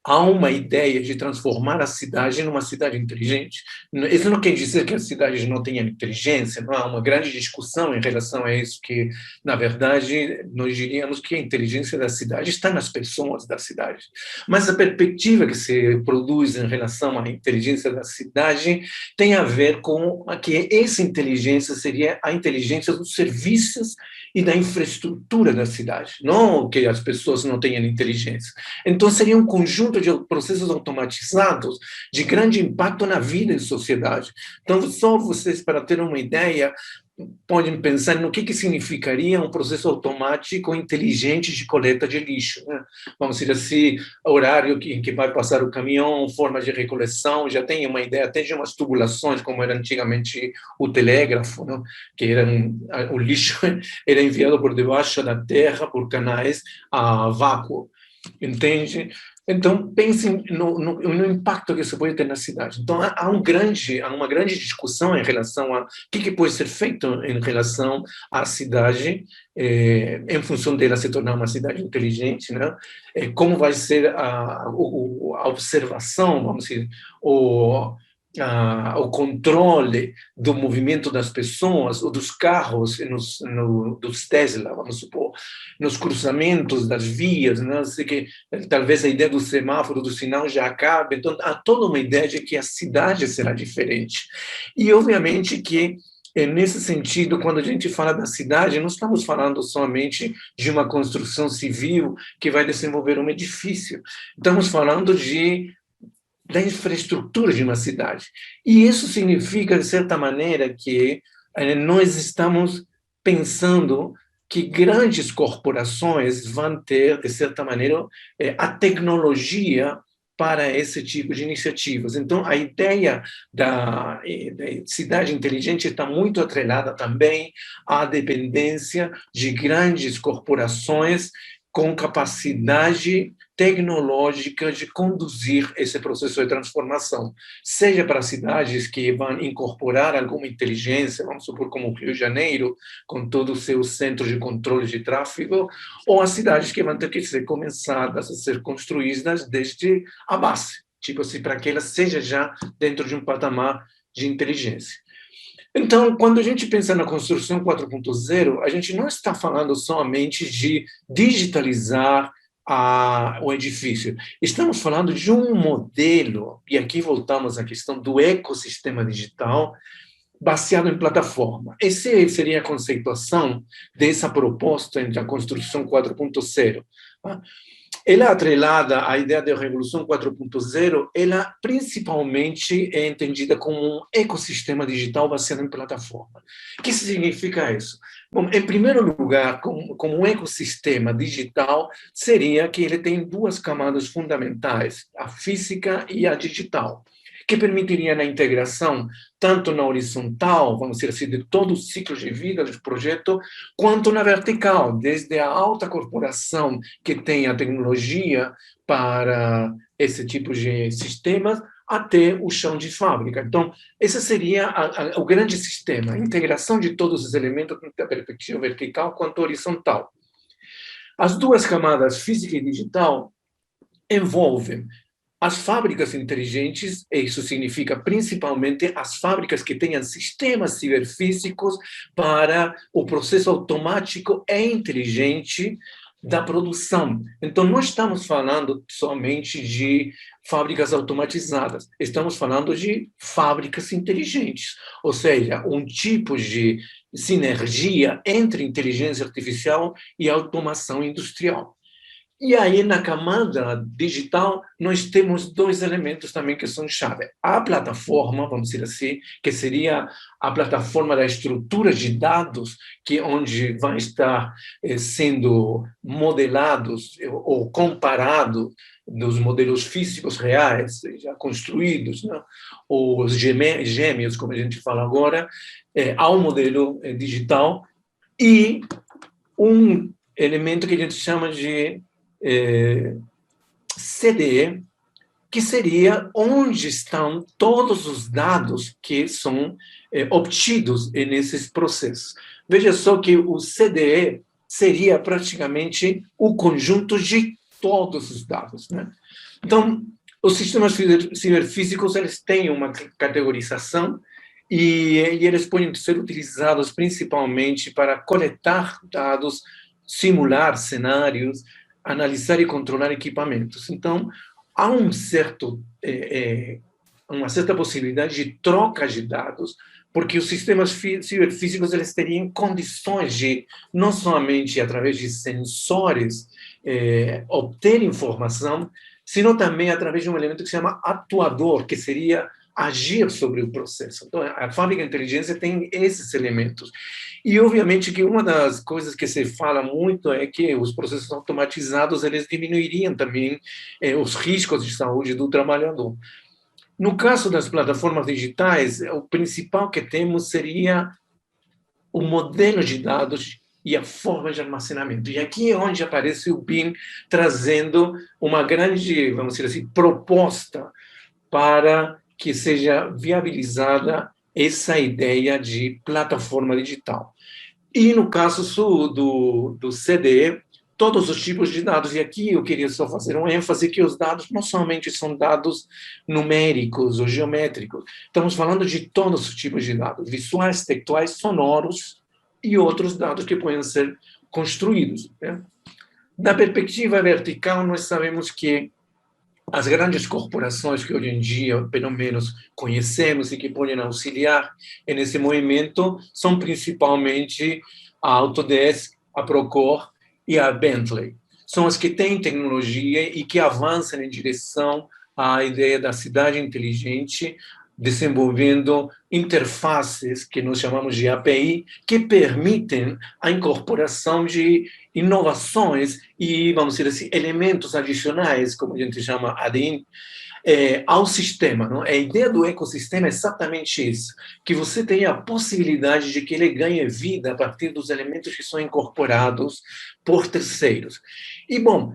há uma ideia de transformar a cidade numa cidade inteligente. Isso não quer dizer que a cidade não tenha inteligência, não há uma grande discussão em relação a isso, que, na verdade, nós diríamos que a inteligência da cidade está nas pessoas da cidade. Mas a perspectiva que se produz em relação à inteligência da cidade tem a ver com que essa inteligência seria a inteligência dos serviços e da infraestrutura da cidade, não que as pessoas não tenham inteligência. Então, seria um conjunto de processos automatizados de grande impacto na vida em sociedade. Então, só vocês, para ter uma ideia, podem pensar no que significaria um processo automático inteligente de coleta de lixo, né? Vamos dizer assim, horário que vai passar o caminhão, forma de recoleção, já tem uma ideia até de umas tubulações, como era antigamente o telégrafo, né? Que o lixo era enviado por debaixo da terra, por canais a vácuo, entende? Então, pensem no impacto que isso pode ter na cidade. Então, há uma grande discussão em relação a o que pode ser feito em relação à cidade, em função dela se tornar uma cidade inteligente, né? Como vai ser a observação, vamos dizer, o controle do movimento das pessoas ou dos carros, dos Tesla, vamos supor, nos cruzamentos das vias, né? Sei que talvez a ideia do semáforo, do sinal já acabe. Então, há toda uma ideia de que a cidade será diferente. E, obviamente, que nesse sentido, quando a gente fala da cidade, não estamos falando somente de uma construção civil que vai desenvolver um edifício. Estamos falando da infraestrutura de uma cidade. E isso significa, de certa maneira, que nós estamos pensando que grandes corporações vão ter, de certa maneira, a tecnologia para esse tipo de iniciativas. Então, a ideia da cidade inteligente está muito atrelada também à dependência de grandes corporações com capacidade tecnológica de conduzir esse processo de transformação, seja para cidades que vão incorporar alguma inteligência, vamos supor como o Rio de Janeiro, com todos os seus centros de controle de tráfego, ou as cidades que vão ter que ser começadas a ser construídas desde a base, tipo assim, para que ela seja já dentro de um patamar de inteligência. Então, quando a gente pensa na construção 4.0, a gente não está falando somente de digitalizar o edifício. Estamos falando de um modelo, e aqui voltamos à questão do ecossistema digital, baseado em plataforma. Essa seria a conceituação dessa proposta entre a construção 4.0. Ela é atrelada à ideia da Revolução 4.0, ela principalmente é entendida como um ecossistema digital baseado em plataforma. O que significa isso? Bom, em primeiro lugar, como um ecossistema digital, seria que ele tem duas camadas fundamentais, a física e a digital, que permitiriam a integração tanto na horizontal, vamos dizer assim, de todo o ciclo de vida do projeto, quanto na vertical, desde a alta corporação que tem a tecnologia para esse tipo de sistemas, até o chão de fábrica. Então, esse seria o grande sistema, a integração de todos os elementos, tanto da perspectiva vertical quanto horizontal. As duas camadas, física e digital, envolvem as fábricas inteligentes, isso significa principalmente as fábricas que tenham sistemas ciberfísicos para o processo automático e inteligente da produção. Então, não estamos falando somente de fábricas automatizadas, estamos falando de fábricas inteligentes, ou seja, um tipo de sinergia entre inteligência artificial e automação industrial. E aí, na camada digital, nós temos dois elementos também que são chave. A plataforma, vamos dizer assim, que seria a plataforma da estrutura de dados, que onde vai estar sendo modelados ou comparados dos modelos físicos reais, já construídos, né? Os gêmeos, como a gente fala agora, ao modelo digital, e um elemento que a gente chama de CDE, que seria onde estão todos os dados que são obtidos nesses processos. Veja só que o CDE seria praticamente o conjunto de todos os dados, né? Então, os sistemas ciberfísicos, eles têm uma categorização e eles podem ser utilizados principalmente para coletar dados, simular cenários, analisar e controlar equipamentos. Então, há uma certa possibilidade de troca de dados, porque os sistemas ciberfísicos eles teriam condições de, não somente através de sensores, obter informação, sino também através de um elemento que se chama atuador, que seria agir sobre o processo. Então, a fábrica de inteligência tem esses elementos. E, obviamente, que uma das coisas que se fala muito é que os processos automatizados eles diminuiriam também os riscos de saúde do trabalhador. No caso das plataformas digitais, o principal que temos seria o modelo de dados e a forma de armazenamento. E aqui é onde aparece o BIM trazendo uma grande, vamos dizer assim, proposta para que seja viabilizada essa ideia de plataforma digital. E no caso do CDE, todos os tipos de dados, e aqui eu queria só fazer um ênfase que os dados não somente são dados numéricos ou geométricos, estamos falando de todos os tipos de dados, visuais, textuais, sonoros e outros dados que podem ser construídos, né? Da perspectiva vertical, nós sabemos que as grandes corporações que hoje em dia, pelo menos, conhecemos e que podem auxiliar nesse movimento são principalmente a Autodesk, a Procore e a Bentley. São as que têm tecnologia e que avançam em direção à ideia da cidade inteligente, desenvolvendo interfaces que nós chamamos de API, que permitem a incorporação de inovações e, vamos dizer assim, elementos adicionais, como a gente chama add-in, ao sistema. Não? A ideia do ecossistema é exatamente isso, que você tenha a possibilidade de que ele ganhe vida a partir dos elementos que são incorporados por terceiros. E, bom,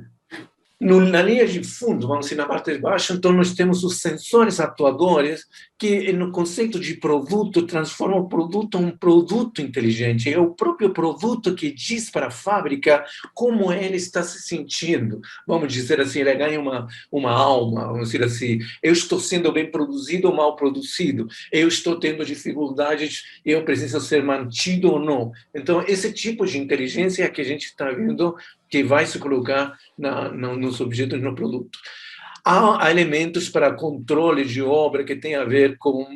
na linha de fundo, vamos dizer, na parte de baixo, então nós temos os sensores atuadores que, no conceito de produto, transformam o produto em um produto inteligente. É o próprio produto que diz para a fábrica como ele está se sentindo. Vamos dizer assim, ele ganha uma alma, vamos dizer assim, eu estou sendo bem produzido ou mal produzido, eu estou tendo dificuldades, eu preciso ser mantido ou não. Então, esse tipo de inteligência é que a gente está vendo que vai se colocar nos objetos no produto. Há elementos para controle de obra que tem a ver com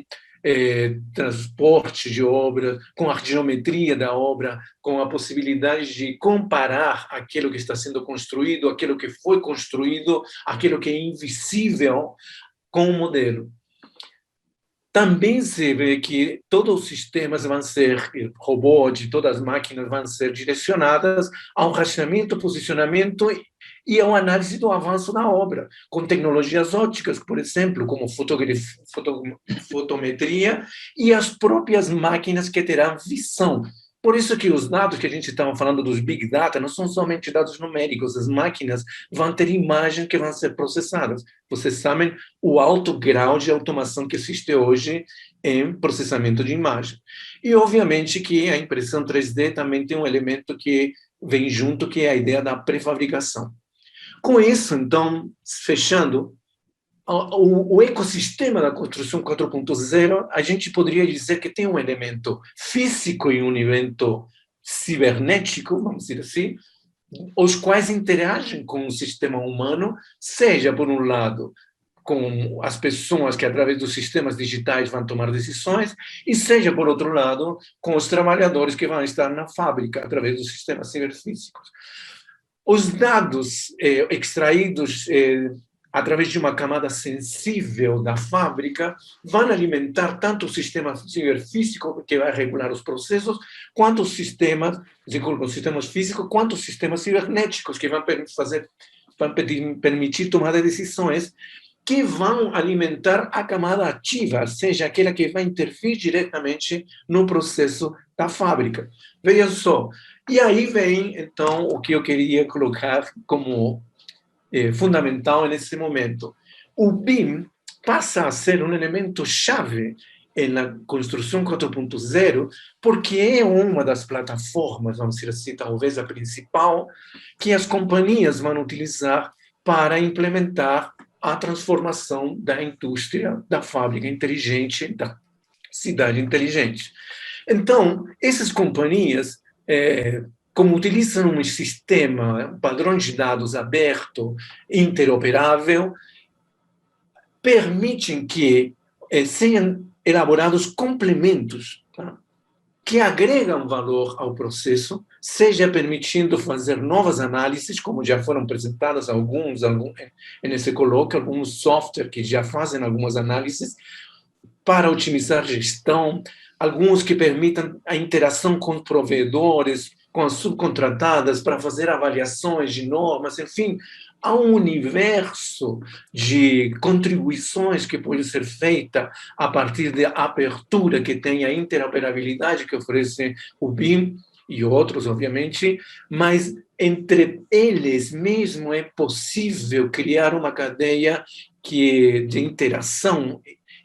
transporte de obra, com a geometria da obra, com a possibilidade de comparar aquilo que está sendo construído, aquilo que foi construído, aquilo que é invisível com o modelo. Também se vê que todos os sistemas vão ser, robôs, todas as máquinas vão ser direcionadas ao rastreamento, posicionamento e à análise do avanço da obra, com tecnologias ópticas, por exemplo, como fotometria e as próprias máquinas que terão visão. Por isso que os dados que a gente estava falando dos Big Data não são somente dados numéricos, as máquinas vão ter imagens que vão ser processadas. Vocês sabem o alto grau de automação que existe hoje em processamento de imagem. E, obviamente, que a impressão 3D também tem um elemento que vem junto, que é a ideia da pré-fabricação. Com isso, então, fechando, o ecossistema da construção 4.0, a gente poderia dizer que tem um elemento físico e um elemento cibernético, vamos dizer assim, os quais interagem com o sistema humano, seja, por um lado, com as pessoas que, através dos sistemas digitais, vão tomar decisões, e seja, por outro lado, com os trabalhadores que vão estar na fábrica, através dos sistemas ciberfísicos. Os dados extraídos através de uma camada sensível da fábrica, vão alimentar tanto o sistema ciberfísico, que vai regular os processos, quanto os sistemas físicos, quanto os sistemas cibernéticos, que vão permitir tomar decisões, que vão alimentar a camada ativa, seja aquela que vai intervir diretamente no processo da fábrica. Veja só. E aí vem, então, o que eu queria colocar como fundamental nesse momento. O BIM passa a ser um elemento chave na construção 4.0, porque é uma das plataformas, vamos dizer assim, talvez a principal, que as companhias vão utilizar para implementar a transformação da indústria, da fábrica inteligente, da cidade inteligente. Então, essas companhias, como utilizam um sistema, um padrão de dados aberto, interoperável, permitem que sejam elaborados complementos, tá? Que agregam valor ao processo, seja permitindo fazer novas análises, como já foram apresentadas alguns nesse colóquio, alguns softwares que já fazem algumas análises para otimizar gestão, alguns que permitam a interação com provedores, com as subcontratadas para fazer avaliações de normas, enfim, há um universo de contribuições que pode ser feita a partir da abertura que tem a interoperabilidade que oferece o BIM e outros, obviamente, mas entre eles mesmo é possível criar uma cadeia de interação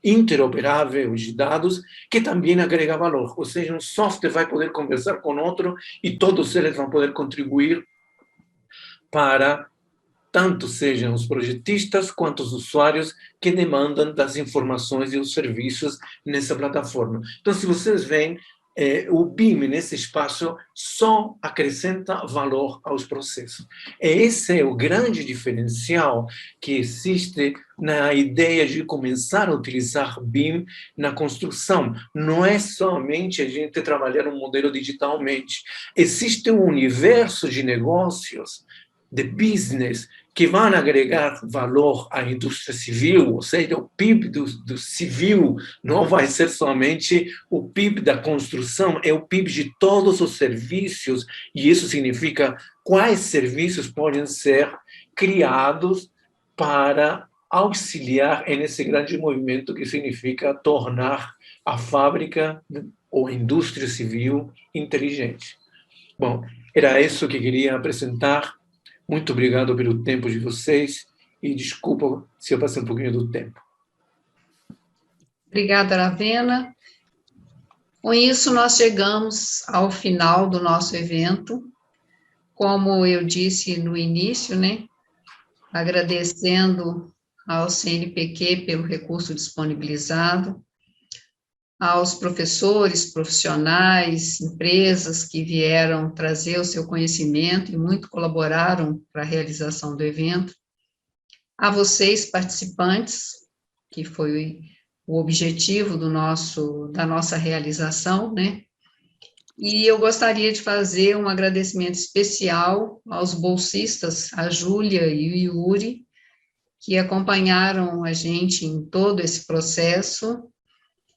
interoperável de dados, que também agrega valor. Ou seja, um software vai poder conversar com outro e todos eles vão poder contribuir para tanto sejam os projetistas quanto os usuários que demandam das informações e os serviços nessa plataforma. Então, se vocês veem, o BIM, nesse espaço, só acrescenta valor aos processos. E esse é o grande diferencial que existe na ideia de começar a utilizar BIM na construção. Não é somente a gente trabalhar um modelo digitalmente. Existe um universo de negócios, de business, que vão agregar valor à indústria civil, ou seja, o PIB do civil não vai ser somente o PIB da construção, é o PIB de todos os serviços, e isso significa quais serviços podem ser criados para auxiliar nesse grande movimento que significa tornar a fábrica ou a indústria civil inteligente. Bom, era isso que queria apresentar. Muito obrigado pelo tempo de vocês e desculpa se eu passei um pouquinho do tempo. Obrigada, Aravena. Com isso, nós chegamos ao final do nosso evento. Como eu disse no início, né, agradecendo ao CNPq pelo recurso disponibilizado, aos professores, profissionais, empresas que vieram trazer o seu conhecimento e muito colaboraram para a realização do evento, a vocês, participantes, que foi o objetivo da nossa realização, né? E eu gostaria de fazer um agradecimento especial aos bolsistas, a Júlia e o Yuri, que acompanharam a gente em todo esse processo,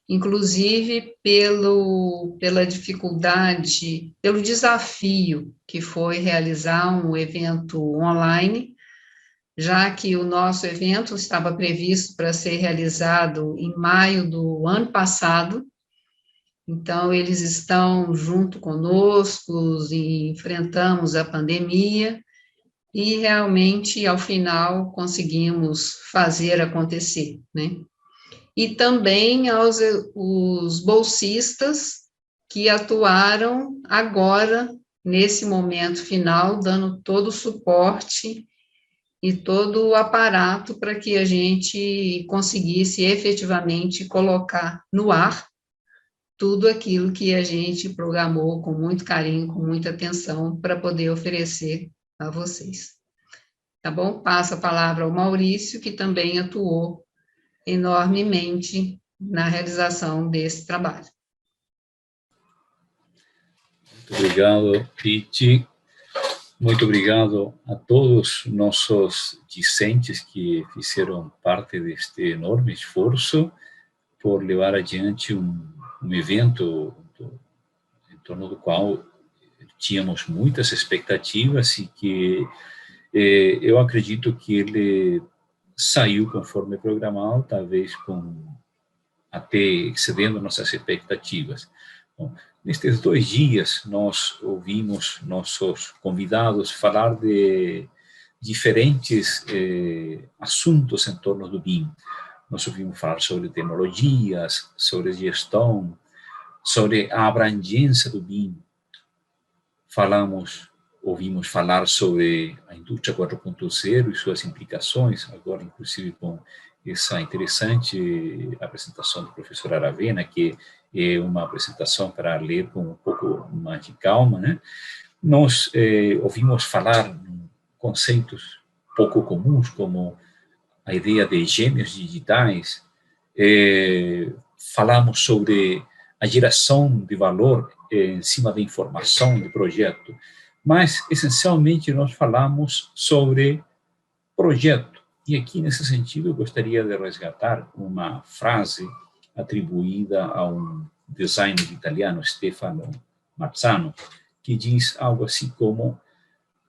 inclusive pela dificuldade, pelo desafio que foi realizar um evento online, já que o nosso evento estava previsto para ser realizado em maio do ano passado. Então, eles estão junto conosco e enfrentamos a pandemia e realmente, ao final, conseguimos fazer acontecer, né? E também os bolsistas que atuaram agora, nesse momento final, dando todo o suporte e todo o aparato para que a gente conseguisse efetivamente colocar no ar tudo aquilo que a gente programou com muito carinho, com muita atenção, para poder oferecer a vocês. Tá bom? Passo a palavra ao Maurício, que também atuou enormemente na realização desse trabalho. Muito obrigado, Piti. Muito obrigado a todos nossos discentes que fizeram parte deste enorme esforço por levar adiante um evento em torno do qual tínhamos muitas expectativas e que eu acredito que ele saiu conforme programado, talvez até excedendo nossas expectativas. Bom, nestes 2 dias, nós ouvimos nossos convidados falar de diferentes assuntos em torno do BIM. Nós ouvimos falar sobre tecnologias, sobre gestão, sobre a abrangência do BIM. Ouvimos falar sobre a indústria 4.0 e suas implicações, agora inclusive com essa interessante apresentação do professor Aravena, que é uma apresentação para ler com um pouco mais de calma, né? Nós ouvimos falar em conceitos pouco comuns, como a ideia de gêmeos digitais, falamos sobre a geração de valor em cima da informação do projeto, mas, essencialmente, nós falamos sobre projeto. E aqui, nesse sentido, eu gostaria de resgatar uma frase atribuída a um designer italiano, Stefano Marzano, que diz algo assim como: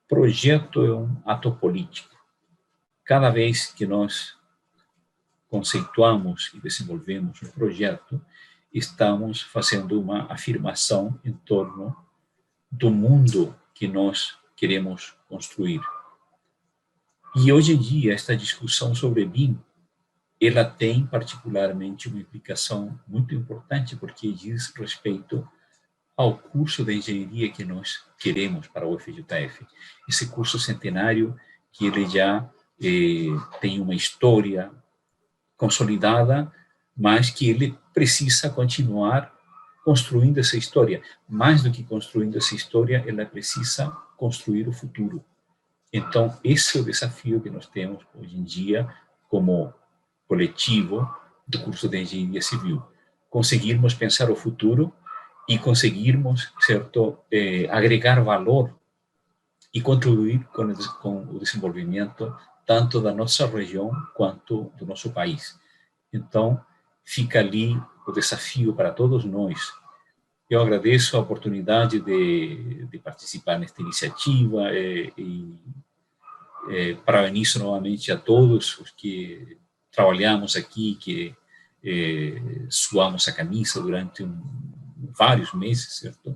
projeto é um ato político. Cada vez que nós conceituamos e desenvolvemos um projeto, estamos fazendo uma afirmação em torno do mundo que nós queremos construir. E hoje em dia, esta discussão sobre BIM, ela tem particularmente uma implicação muito importante, porque diz respeito ao curso de engenharia que nós queremos para o UFJF. Esse curso centenário, que ele já tem uma história consolidada, mas que ele precisa continuar construindo essa história. Mais do que construindo essa história, ela precisa construir o futuro. Então, esse é o desafio que nós temos hoje em dia como coletivo do curso de Engenharia Civil. Conseguirmos pensar o futuro e conseguirmos, certo, agregar valor e contribuir com o desenvolvimento tanto da nossa região quanto do nosso país. Então, fica ali o desafio para todos nós. Eu agradeço a oportunidade de participar nesta iniciativa e parabenizo novamente a todos os que trabalhamos aqui, que suamos a camisa durante vários meses, certo?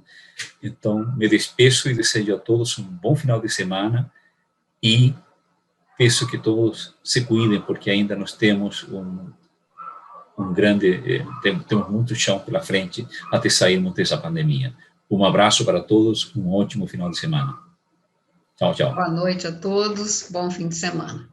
Então, me despeço e desejo a todos um bom final de semana e peço que todos se cuidem, porque ainda nós temos temos muito chão pela frente até sairmos dessa pandemia. Um abraço para todos, um ótimo final de semana. Tchau, tchau. Boa noite a todos, bom fim de semana.